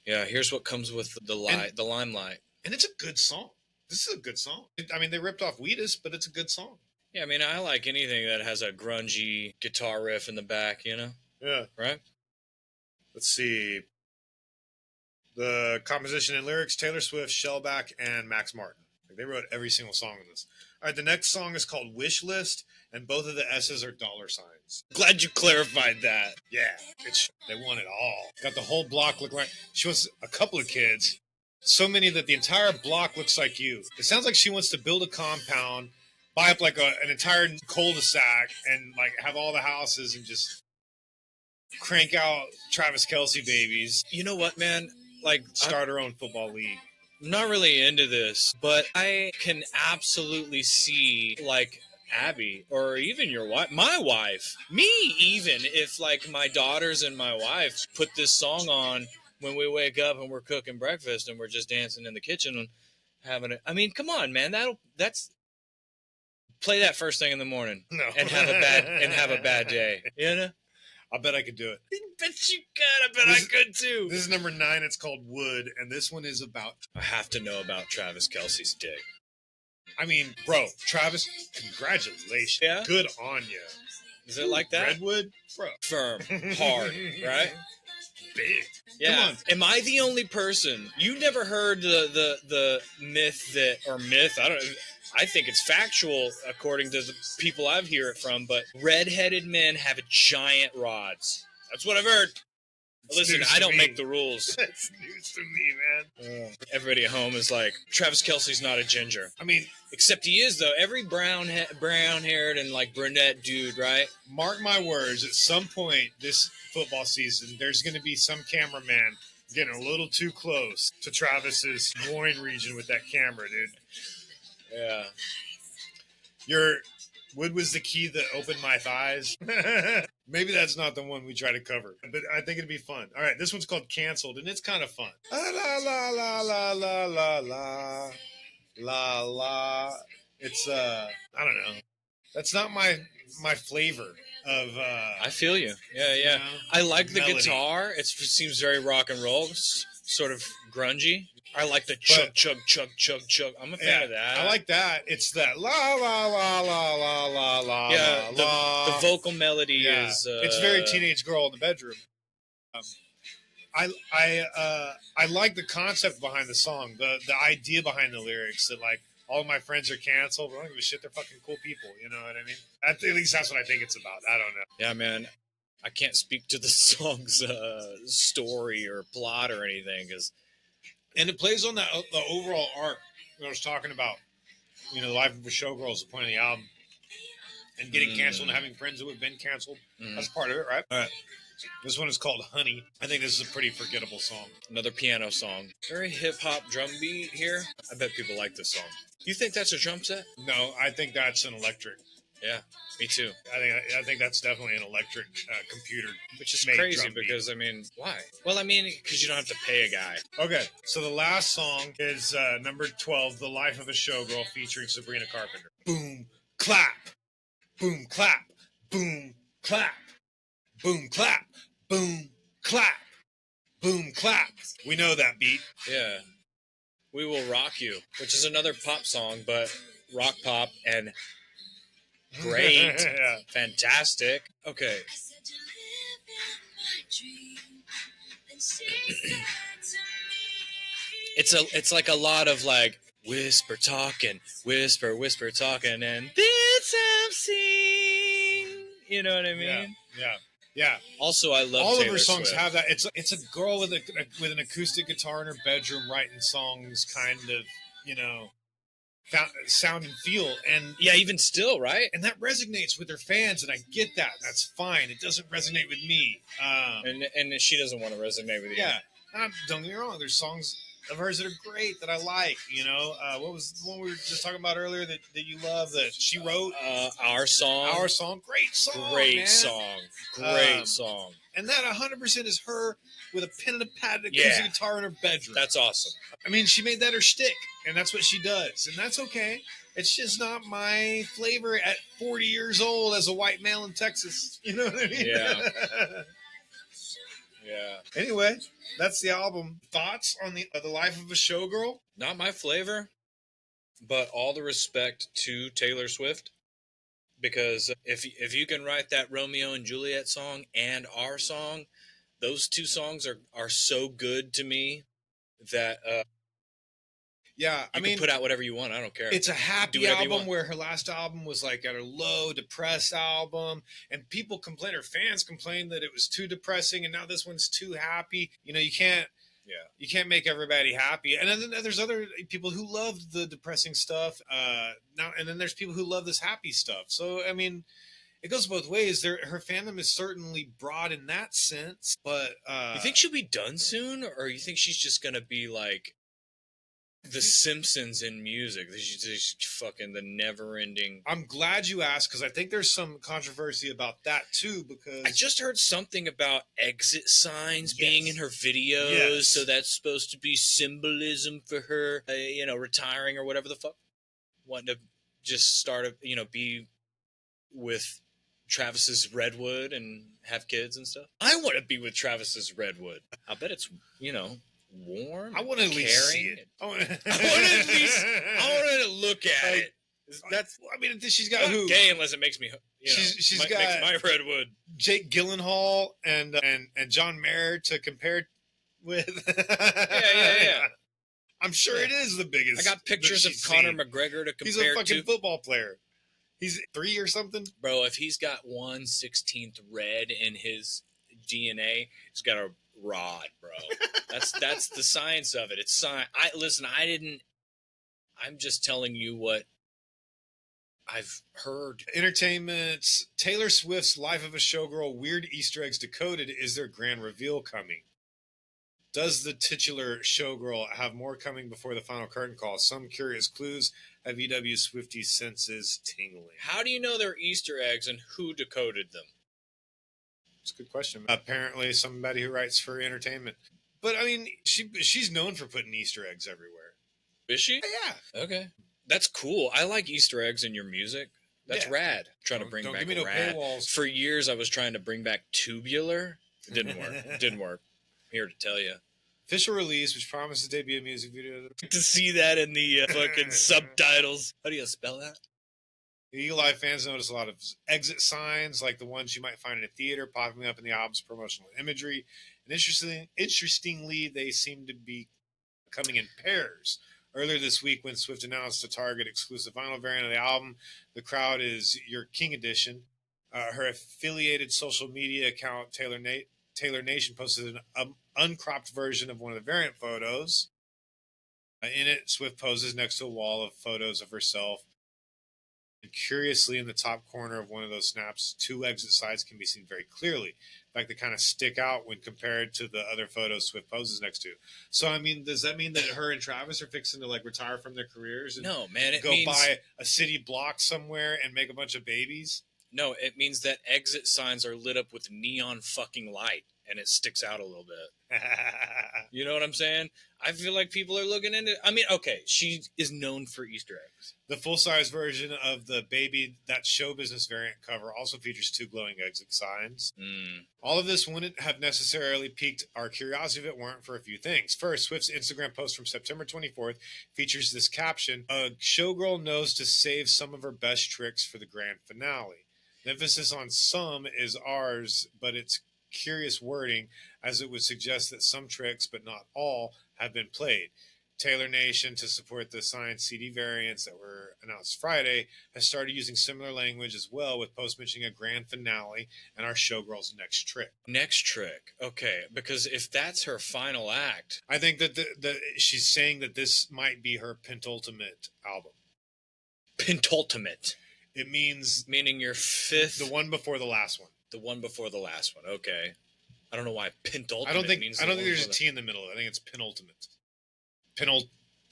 Yeah, here's what comes with the limelight. And it's a good song. This is a good song. I mean, they ripped off Wheatus, but it's a good song. Yeah, I mean, I like anything that has a grungy guitar riff in the back, you know? Yeah. Right? Let's see. The composition and lyrics, Taylor Swift, Shellback, and Max Martin. They wrote every single song in this. All right, the next song is called Wish List, and both of the S's are dollar signs. Glad you clarified that. Yeah, they want it all. Got the whole block look like she wants a couple of kids. So many that the entire block looks like you. It sounds like she wants to build a compound, buy up like an entire cul-de-sac, and like have all the houses and just crank out Travis Kelce babies. You know what, man? Like, Start her own football league. I'm not really into this, but I can absolutely see, like, Abby, or even your wife, my wife, me even, if, like, my daughters and my wife put this song on when we wake up and we're cooking breakfast and we're just dancing in the kitchen and having it. I mean, come on, man. That's play that first thing in the morning. No. and have a bad day. You know? I bet I could do it. I bet you could. I could too. This is number 9. It's called Wood, and this one is about... I have to know about Travis Kelce's dick. I mean, bro, Travis, congratulations. Yeah? Good on you. Is it like that? Redwood? Bro. Firm. Hard. Right? Big. Yeah. Come on. Am I the only person? You never heard the myth that, or myth, I don't know. I think it's factual according to the people I've heard it from, but redheaded men have giant rods. That's what I've heard. Listen, I don't make the rules. That's news to me, man. Everybody at home is like, Travis Kelce's not a ginger. I mean, except he is, though. Every brown-haired and, like, brunette dude, right? Mark my words, at some point this football season, there's going to be some cameraman getting a little too close to Travis's groin region with that camera, dude. Yeah. Wood was the key that opened my thighs. Maybe that's not the one we try to cover, but I think it'd be fun. All right, this one's called Canceled, and it's kind of fun. La la la la la la la la la. It's I don't know. That's not my flavor of. I feel you. Yeah. You know, I like the melody. guitar. It seems very rock and roll, sort of grungy. I like the chug, chug, chug, chug, chug. I'm a fan of that. I like that. It's that la la la la la la la. Yeah, la. The vocal melody is. It's very teenage girl in the bedroom. I like the concept behind the song, the idea behind the lyrics that like all of my friends are canceled. I don't give a shit. They're fucking cool people. You know what I mean? At least that's what I think it's about. I don't know. Yeah, man. I can't speak to the song's story or plot or anything because. And it plays on the overall arc that I was talking about. You know, the life of a showgirl is the point of the album. And getting canceled and having friends who have been canceled. That's part of it, right? All right. This one is called Honey. I think this is a pretty forgettable song. Another piano song. Very hip-hop drum beat here. I bet people like this song. You think that's a drum set? No, I think that's an electric. Yeah, me too. I think that's definitely an electric computer. Which is crazy because, I mean, why? Well, I mean, because you don't have to pay a guy. Okay, so the last song is number 12, The Life of a Showgirl, featuring Sabrina Carpenter. Boom, clap. Boom, clap. Boom, clap. Boom, clap. Boom, clap. Boom, clap. We know that beat. Yeah. We Will Rock You, which is another pop song, but rock pop and great. Yeah. Fantastic. Okay. It's like a lot of like whisper talking, whisper talking, and this I'm seeing. You know what I mean? Yeah. Also, I love all Taylor of her songs Swift. have that. It's a girl with an acoustic guitar in her bedroom writing songs, kind of, you know, sound and feel, and yeah, even still, right? And that resonates with her fans, and I get that. That's fine. It doesn't resonate with me. And she doesn't want to resonate with you. Yeah, don't get me wrong. There's songs of hers that are great that I like. You know, what was the one we were just talking about earlier that you love that she wrote? Our Song. Great song. Great man. song. Great song. And that 100% is her with a pen and a pad and acoustic guitar in her bedroom. That's awesome. I mean, she made that her shtick, and that's what she does. And that's okay. It's just not my flavor at 40 years old as a white male in Texas. You know what I mean? Yeah. Yeah. Anyway, that's the album. Thoughts on the life of a showgirl? Not my flavor, but all the respect to Taylor Swift. Because if you can write that Romeo and Juliet song and our song, those two songs are so good to me that yeah, I mean, put out whatever you want. I don't care. It's a happy album where her last album was like at her low, depressed album, and people complain, her fans complained that it was too depressing, and now this one's too happy. You know, you can't make everybody happy. And then there's other people who loved the depressing stuff. And then there's people who love this happy stuff. So I mean, it goes both ways. Her fandom is certainly broad in that sense. But you think she'll be done soon, or you think she's just gonna be like The Simpsons in music? She's just fucking the never-ending. I'm glad you asked, because I think there's some controversy about that too. Because I just heard something about exit signs being in her videos, so that's supposed to be symbolism for her, retiring or whatever the fuck, wanting to just start be with Travis's Redwood and have kids and stuff. I want to be with Travis's Redwood. I bet it's warm. I want to at least see it. I want to look at it. That's. I mean, she's got who? Gay unless it makes me. She's got makes my Redwood. Jake Gyllenhaal and John Mayer to compare with. Yeah. I'm sure it is the biggest. I got pictures of Conor McGregor to compare to. He's a fucking football player. He's 3 or something. Bro, if he's got 1/16 red in his DNA, he's got a rod, bro. That's the science of it. It's science. I'm just telling you what I've heard. Entertainment's Taylor Swift's Life of a Showgirl Weird Easter Eggs Decoded is their grand reveal coming. Does the titular showgirl have more coming before the final curtain call? Some curious clues have EW Swifties' senses tingling. How do you know they're Easter eggs and who decoded them? It's a good question. Apparently somebody who writes for entertainment. But I mean, she's known for putting Easter eggs everywhere. Is she? Yeah. Okay. That's cool. I like Easter eggs in your music. That's rad. Trying to bring back give me no rad. paywalls. For years I was trying to bring back tubular. It didn't work. Here to tell you. Official release, which promises to debut a music video. To see that in the fucking subtitles. How do you spell that? Eagle Eye fans notice a lot of exit signs, like the ones you might find in a theater, popping up in the album's promotional imagery. And interestingly, they seem to be coming in pairs. Earlier this week, when Swift announced a Target exclusive vinyl variant of the album, The Crowd Is Your King Edition, her affiliated social media account, Taylor Nation, posted an uncropped version of one of the variant photos. In it, Swift poses next to a wall of photos of herself. And curiously, in the top corner of one of those snaps, two exit sides can be seen very clearly. In fact, they kind of stick out when compared to the other photos Swift poses next to. So, I mean, does that mean that her and Travis are fixing to retire from their careers? And no, man. It go means... buy a city block somewhere and make a bunch of babies? No, it means that exit signs are lit up with neon fucking light, and it sticks out a little bit. You know what I'm saying? I feel like people are looking into it. I mean, okay, she is known for Easter eggs. The full-size version of the Baby That Show Business variant cover also features two glowing exit signs. All of this wouldn't have necessarily piqued our curiosity if it weren't for a few things. First, Swift's Instagram post from September 24th features this caption: "A showgirl knows to save some of her best tricks for the grand finale." The emphasis on some is ours, but it's curious wording, as it would suggest that some tricks, but not all, have been played. Taylor Nation, to support the signed CD variants that were announced Friday, has started using similar language as well, with posts mentioning a grand finale and our showgirl's next trick. Next trick. Okay, because if that's her final act... I think that she's saying that this might be her pentultimate album. Pentultimate? It means... Meaning your fifth... The one before the last one. The one before the last one, okay. I don't know why pentultimate means... I don't think there's a T in the middle. I think it's penultimate.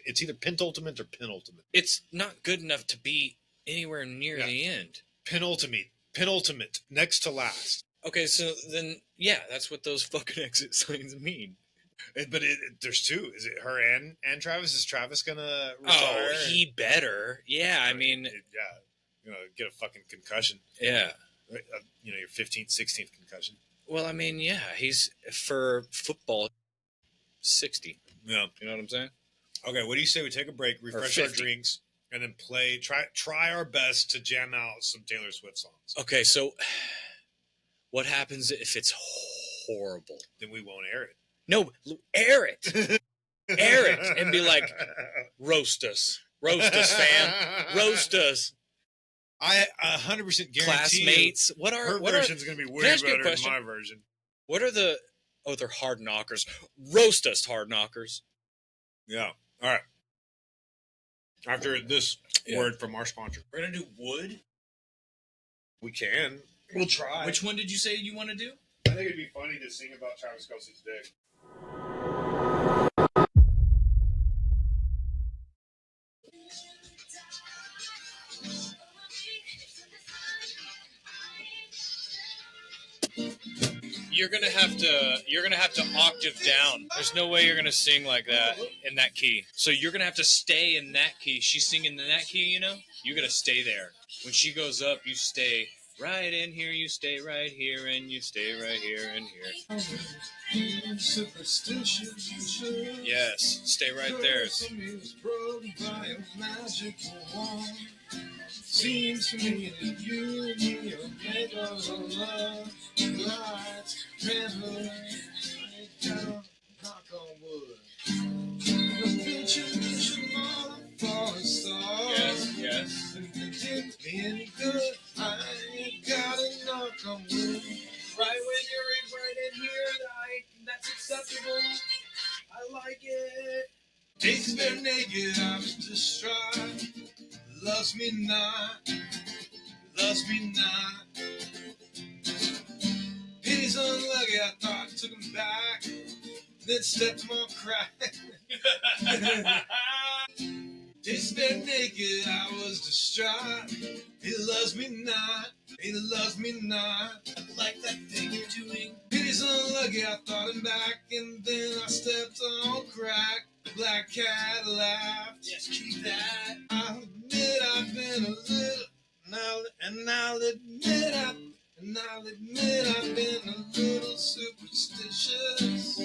It's either pentultimate or penultimate. It's not good enough to be anywhere near the end. Penultimate, next to last. Okay, so then, yeah, that's what those fucking exit signs mean. But there's two. Is it her and Travis? Is Travis gonna retire? Oh, he better. Yeah, I mean, get a fucking concussion. Yeah. Your 15th, 16th concussion. Well, I mean, yeah, he's for football 60. Yeah. You know what I'm saying? Okay, what do you say we take a break, refresh our drinks, and then try our best to jam out some Taylor Swift songs. Okay, so what happens if it's horrible? Then we won't air it. No, air it. Air it and be like, roast us, fam, roast us. I 100% guarantee. Classmates, her version's going to be way better than my version. What are the? Oh, they're hard knockers. Roast us, hard knockers. Yeah. All right. After this word from our sponsor, we're gonna do wood. We can. We'll try. Which one did you say you want to do? I think it'd be funny to sing about Travis Kelce's dick. You're gonna have to octave down. There's no way you're gonna sing like that in that key. So you're gonna have to stay in that key. She's singing in that key, you gotta stay there. When she goes up, you stay right in here, you stay right here, and you stay right here and here. Yes, stay right there. Seems to me that you and me are made of love. Lights, never down, knock on wood. The picture for a star. Yes. And it didn't me any good. I ain't gotta knock on wood. Right when you're right in here, that's acceptable. I like it. Days they're naked, I was distraught. Loves me not, loves me not. Pity's unlucky, I thought I took him back, then stepped him on crack. Just there naked, I was distraught. He loves me not, he loves me not. Like that thing you're doing. Pity's unlucky, I thought him back, and then I stepped on crack. Black cat laughed. Yes, keep that. I'll admit I've been a little, I'll admit I've been a little superstitious.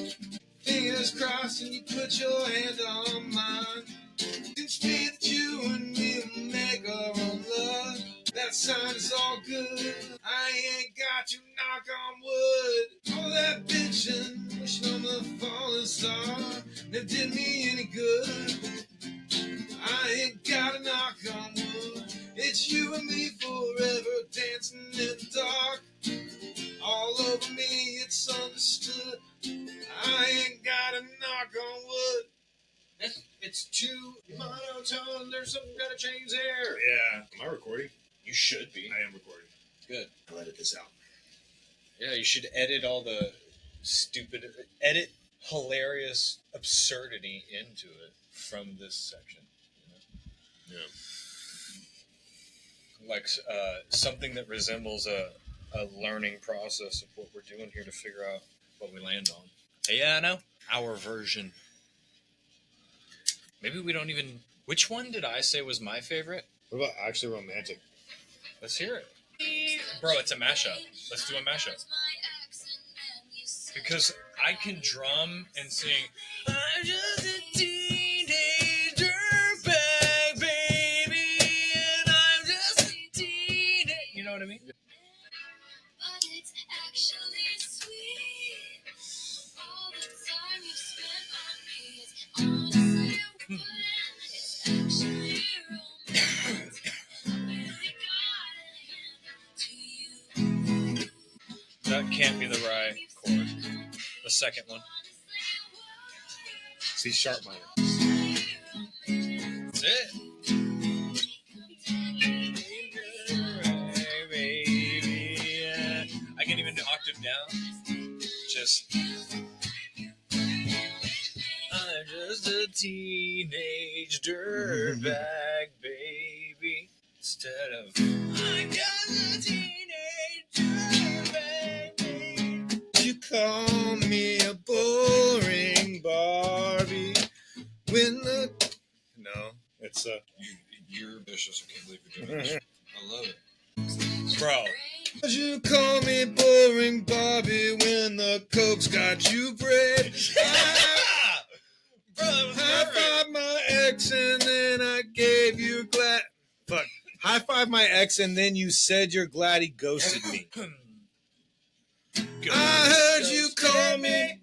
Fingers crossed and you put your hand on mine. It's me that you and me will make our own love. That sign is all good. I ain't got to knock on wood. All that bitching, wishing on the falling star, never did me any good. I ain't got to knock on wood. It's you and me forever dancing in the dark. All over me, it's understood. I ain't got to knock on wood. It's too monotone. There's some kind of change there. Yeah. Am I recording? You should be. I am recording. Good. I'll edit this out. Yeah, you should edit all the edit hilarious absurdity into it from this section. Yeah. Like something that resembles a learning process of what we're doing here to figure out what we land on. Yeah, I know. Our version. Maybe we don't even... Which one did I say was my favorite? What about Actually Romantic? Let's hear it. Bro, it's a mashup. Let's do a mashup. Because I can drum and sing, I'm just a teenage dirtbag, baby, and I'm just a teenage... You know what I mean? But it's actually sweet. All the time you spent on me is honestly good. It's actually romantic. Really got a hand to you. That can't be the right chord. The second one. C sharp minor. That's it. I can't even do octave down. Just... I'm just a teenage dirtbag, baby. Instead of I'm just a teenage dirtbag, call me a boring Barbie when the... No, it's You're ambitious. I can't believe you're doing this. I love it. Bro. You call me boring Barbie when the Coke's got you bread. Bro, that was High perfect. five my ex and then I gave you glad. Fuck. High five my ex and then you said you're glad he ghosted me. I heard you call me.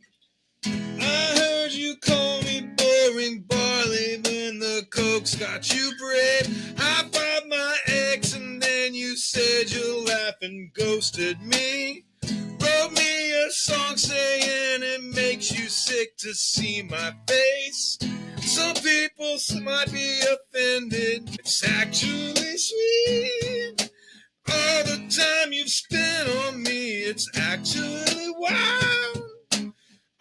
I heard you call me boring barley when the Coke's got you bread. High five my ex and then you said you laughed and ghosted me. Wrote me a song saying it makes you sick to see my face. Some people might be offended. It's actually sweet. All the time you've spent on me, it's actually wild.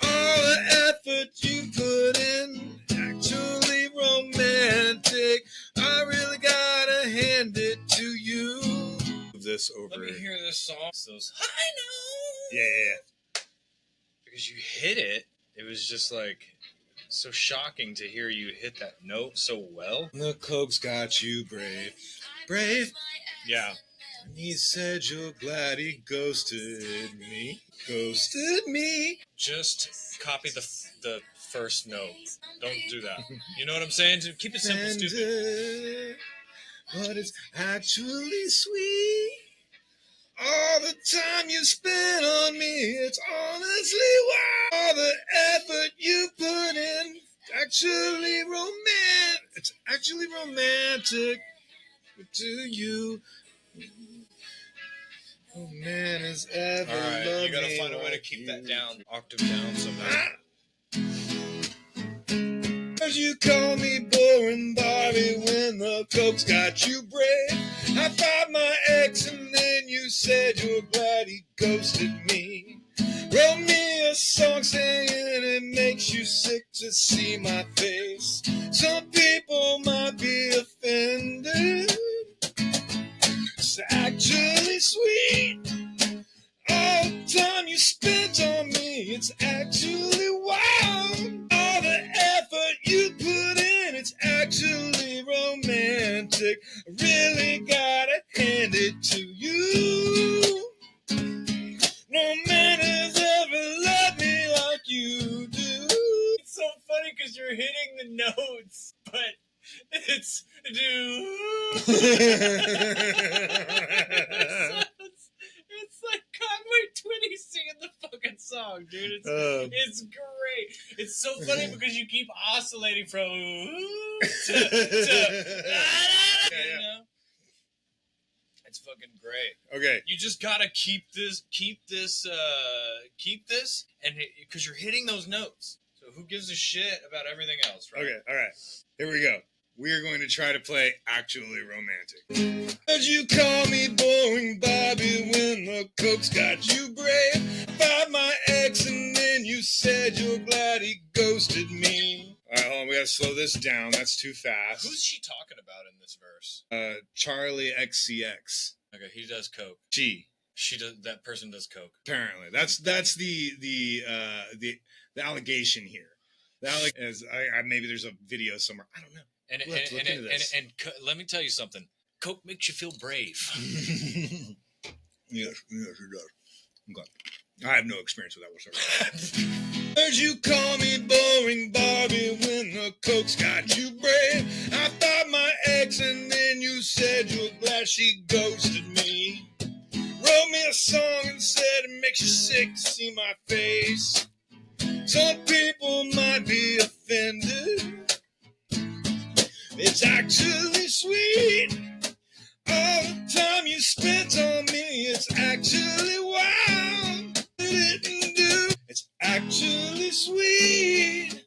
All the effort you put in, actually romantic. I really gotta hand it to you. This over. Let me hear this song. Those high notes. Yeah. Because you hit it. It was just like so shocking to hear you hit that note so well. The Coke's got you brave. Brave. Yeah. He said you're glad he ghosted me. Ghosted me. Just copy the first note. Don't do that. You know what I'm saying? Just keep it simple, stupid. But it's actually sweet. All the time you spend on me, it's honestly wow. All the effort you put in, actually romantic. It's actually romantic to you. No man has ever All right, loved you gotta me find a way to like keep you. that down, octave down somehow. You call me boring Barbie when the Coke's got you bread. I fired my ex and then you said you're glad he ghosted me. Wrote me a song saying it makes you sick to see my face. Some people might be offended. It's actually sweet. All the time you spent on me, it's actually wild. All the effort you put in, it's actually romantic. I really gotta hand it to you. No man has ever loved me like you do. It's so funny because you're hitting the notes, but it's It's like Conway Twitty singing the fucking song, dude. It's great. It's so funny because you keep oscillating from to you know? It's fucking great. Okay. You just gotta keep this, and because you're hitting those notes. So who gives a shit about everything else, right? Okay, all right. Here we go. We are going to try to play actually romantic. Did you call me boring Bobby when the Coke's got you brave? Fired my ex and then you said you're glad he ghosted me. All right, hold on. We got to slow this down. That's too fast. Who's she talking about in this verse? Charli XCX. Okay, he does coke. She does. That person does coke. Apparently, that's the allegation here. Maybe there's a video somewhere. I don't know. And We'll have to look into this. let me tell you something. Coke makes you feel brave. Yes, it does. I'm glad. I have no experience with that whatsoever. Heard you call me boring Barbie when the Coke's got you brave. I thought my ex and then you said you're glad she ghosted me. Wrote me a song and said it makes you sick to see my face. Some people might be offended. It's actually sweet. All the time you spent on me, it's actually wild. It's actually sweet.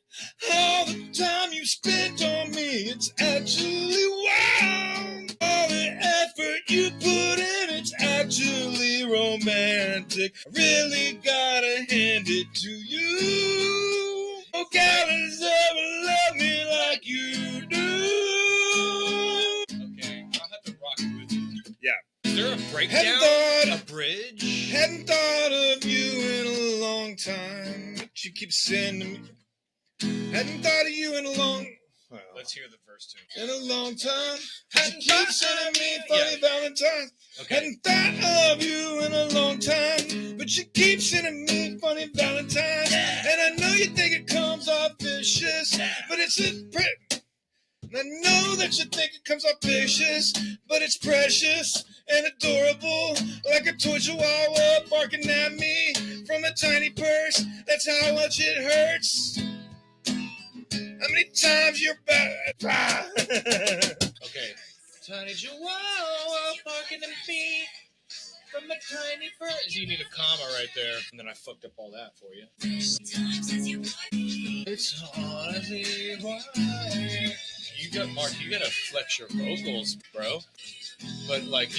All the time you spent on me, it's actually wild. All the effort you put in, it's actually romantic. I really gotta hand it to you. No gal has ever loved me like you do. Okay, I'll have to rock with you. Yeah. Is there a breakdown? A bridge? Hadn't thought of you in a long keep sending me. Hadn't thought of you in a long. Well, Let's hear the verse too. in a long time. Hadn't keep sending me funny Valentines. Okay. Hadn't thought of you in a long time, but you keep sending me funny Valentines. And I know you think it comes off vicious, but it's a and I know that you think it comes off vicious, but it's precious and adorable, like a toy chihuahua barking at me from a tiny purse. That's how much it hurts. How many times you're bad? Okay. Tiny chihuahua barking at me from a tiny purse. You need a comma right there. And then I fucked up all that for you. It's honestly why. Mark, you gotta flex your vocals, bro. But like,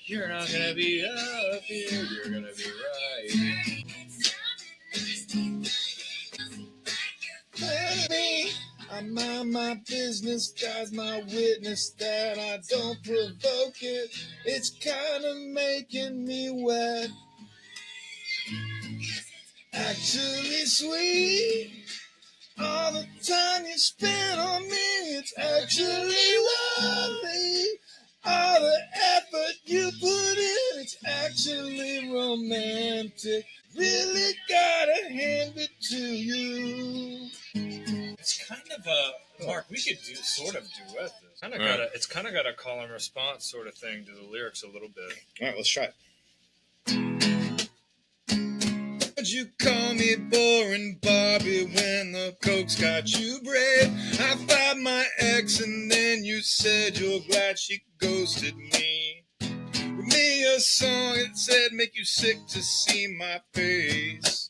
you're not gonna be up here, you're gonna be right. I mind my business, God's my witness that I don't provoke it. It's kind of making me wet. Actually sweet. All the time you spend on me, it's actually lovely. All the effort you put in, it's actually romantic. Really gotta hand it to you. It's kind of a Mark. We could do sort of duet this. It's kind of got a call and response sort of thing to the lyrics a little bit. All right, let's try it. Would you call me boring Bobby when the coke's got you brave? I found my ex and then you said you're glad she ghosted me. Wrote me a song that said make you sick to see my face.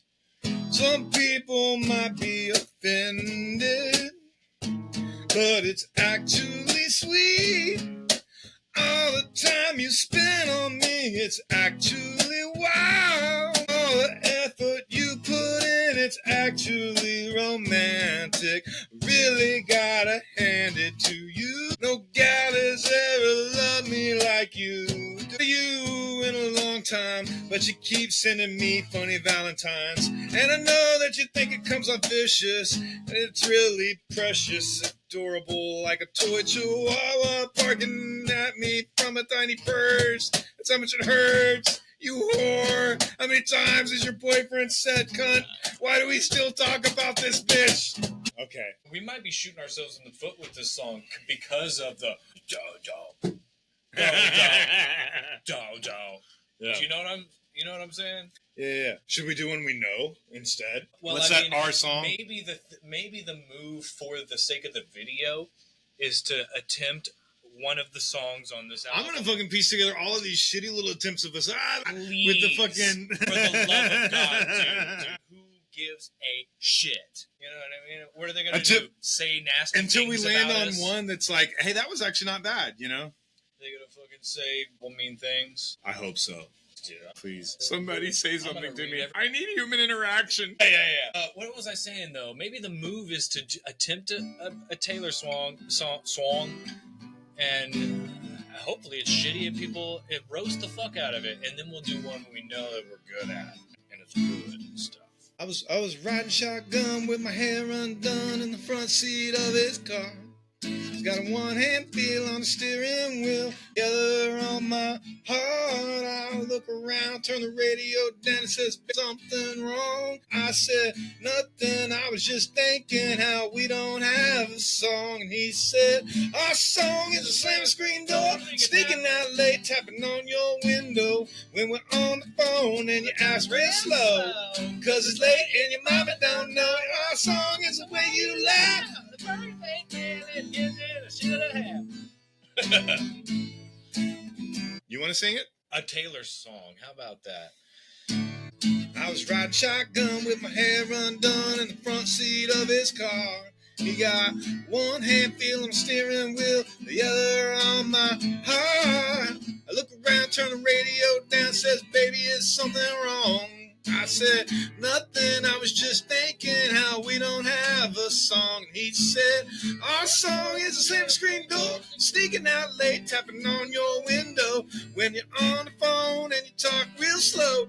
Some people might be offended, but it's actually sweet. All the time you spend on me, it's actually wow. All the effort you put in, it's actually romantic. Really gotta hand it to you. No gal has ever loved me like you do. You in a long time, but you keep sending me funny Valentines. And I know that you think it comes off vicious, and it's really precious. Adorable, like a toy chihuahua barking at me from a tiny purse. That's how much it hurts, you whore. How many times has your boyfriend said, cunt? Why do we still talk about this bitch? Okay. We might be shooting ourselves in the foot with this song because of the do-do. Do-do. Yeah. Do you know what I'm saying? Yeah. Should we do one we know instead? Well, What's that, our song? Maybe the move for the sake of the video is to attempt one of the songs on this album. I'm gonna fucking piece together all of these shitty little attempts of us Please, with the fucking. For the love of God, dude. Who gives a shit? You know what I mean? What are they gonna do? Say nasty until things we land about on us? one that's like, hey, that was actually not bad, you know? They're gonna fucking say mean things. I hope so. Yeah. Please. Somebody say something to me. read I need human interaction. Yeah. What was I saying though? Maybe the move is to attempt a Taylor song, and hopefully it's shitty and people roast the fuck out of it, and then we'll do one we know that we're good at and it's good and stuff. I was riding shotgun with my hair undone in the front seat of his car. He's got a one-hand feel on the steering wheel, the other on my heart. I look around, turn the radio down, it says something wrong. I said nothing, I was just thinking how we don't have a song. And he said, our song is a slamming screen door, sneaking out late, tapping on your window. When we're on the phone and you ask real slow, cause it's late and your mama don't know. Our song is the way you laugh. You want to sing it? A Taylor song. How about that? I was riding shotgun with my hair undone in the front seat of his car. He got one hand feel on the steering wheel, the other on my heart. I look around, turn the radio down, says, baby, is something wrong? I said, nothing, I was just thinking how we don't have a song. And he said, our song is a slam screen door, sneaking out late, tapping on your window when you're on the phone and you talk real slow.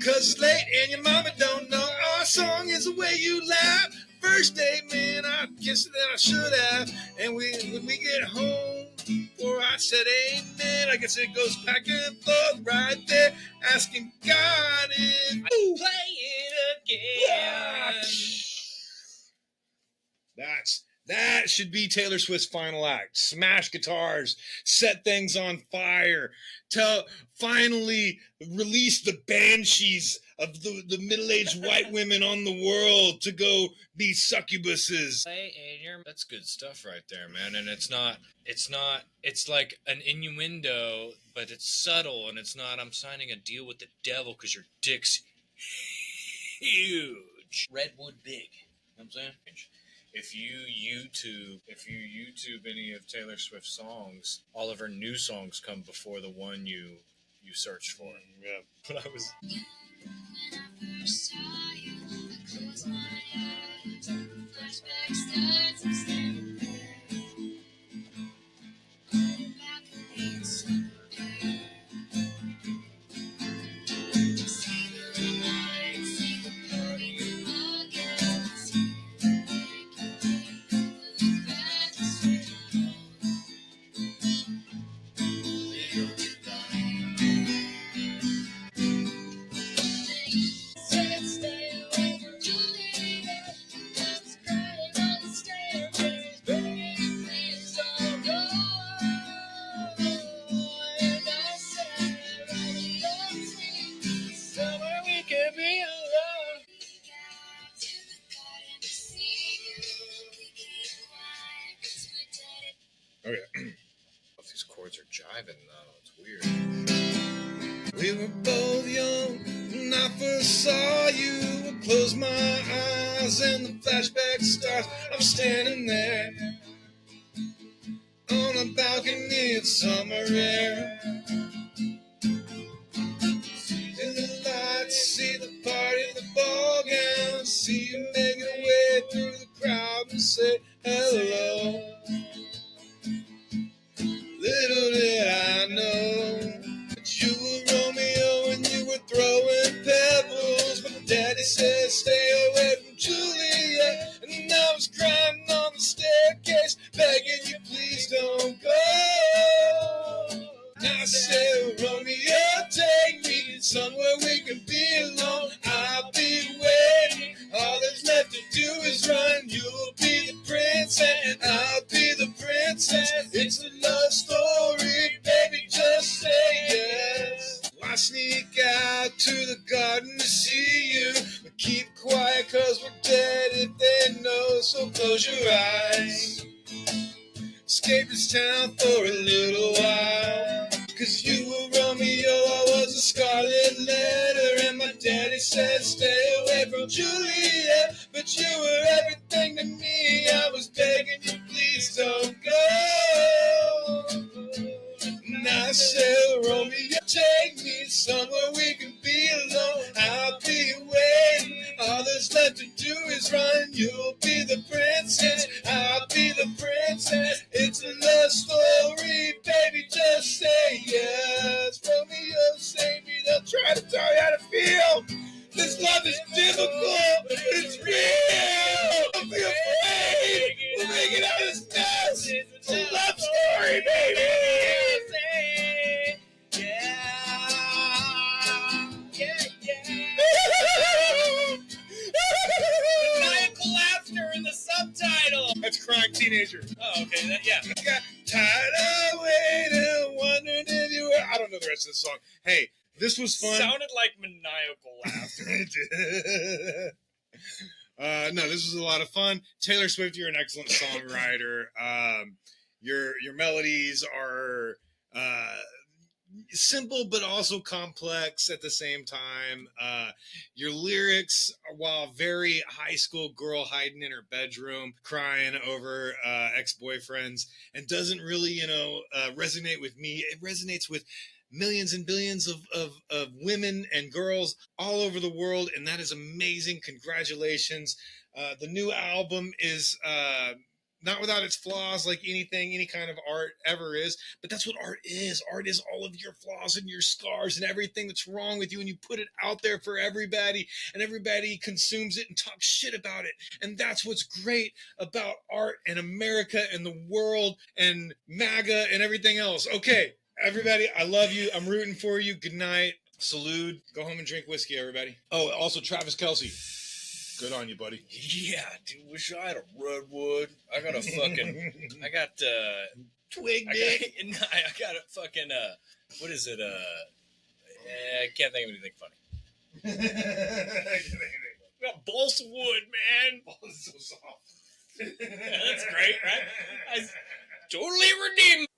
Cause it's late and your mama don't know. Our song is the way you laugh. First date, man, I guess that I should have. And when we get home, before I said amen, I guess it goes back and forth right there, asking God if I play it again. That should be Taylor Swift's final act. Smash guitars, set things on fire, finally release the banshees of the middle-aged white women on the world to go be succubuses. That's good stuff right there, man. And it's like an innuendo, but it's subtle, and it's not, I'm signing a deal with the devil because your dick's huge. Redwood big. You know what I'm saying? If you YouTube any of Taylor Swift's songs, all of her new songs come before the one you searched for. Yeah. When I was When I first saw you, I closed my eyes. Flashback starts, I'm standing there. On the balcony in summer air. See the night, see the podium again. See the night, look back and straight home. Little goodbye. Said stay away from Julia. I was crying on the staircase, begging please don't go. And I said, Romeo, take me somewhere we can be alone. We got to the garden to see you. We keep quiet 'cause we're dead. Okay. these chords are jiving though. It's weird. We were both young when I first saw you. I closed my eyes and the flashback starts. I'm standing there on a balcony in summer air. See the lights, see the party, the ball gown. See you make your way through the crowd and say hello. Little did I know that you were Romeo and you were throwing pebbles. But Daddy said stay away from Julia, and I was crying on the staircase, begging you please don't go. And I said, Romeo, take me somewhere we can be alone. I'll be waiting. All that's left to do is run. You'll be the princess, and I'll be the princess. It's a love story, baby, just say yes. I sneak out to the garden to see you, but keep quiet 'cause we're dead if they know. So close your eyes, escape this town for a little while. 'Cause you were Romeo, I was a scarlet letter, and my daddy said stay away from Julia, but you were everything to me. I was begging you, please don't go. And I said, Romeo, take me somewhere we can be alone. I'll be waiting. All that's left to do is run. You'll be the princess, I'll be the princess. It's a love story, baby, just say yes. Romeo, save me, they'll try to tell you how to feel. This love is difficult, but it's real. Don't be afraid, we'll make it out of this mess. It's a love story, baby. Maniacal laughter in the subtitle. That's Crying Teenager. Oh, okay. Yeah. Got tired of waiting, wondering if you were. I don't know the rest of the song. Hey, this was fun. Sounded like maniacal laughter. No, this was a lot of fun. Taylor Swift, you're an excellent songwriter. Your melodies are simple but also complex at the same time. Your lyrics, while very high school girl hiding in her bedroom crying over ex-boyfriends, and doesn't really resonate with me. It resonates with millions and billions of women and girls all over the world, and that is amazing. Congratulations. The new album is not without its flaws, like any kind of art ever is, but that's what art is. Art is all of your flaws and your scars and everything that's wrong with you, and you put it out there for everybody, and everybody consumes it and talks shit about it. And that's what's great about art and America and the world and MAGA and everything else. Okay, everybody, I love you. I'm rooting for you. Good night. Salute. Go home and drink whiskey, everybody. Oh, also Travis Kelce. Good on you, buddy. Yeah, dude. Wish I had a redwood. I got a fucking. I got twig I dick. got a fucking. What is it? I can't think of anything funny. I got balsa wood, man. Oh, it's so soft. Yeah, that's great, right? I totally redeemed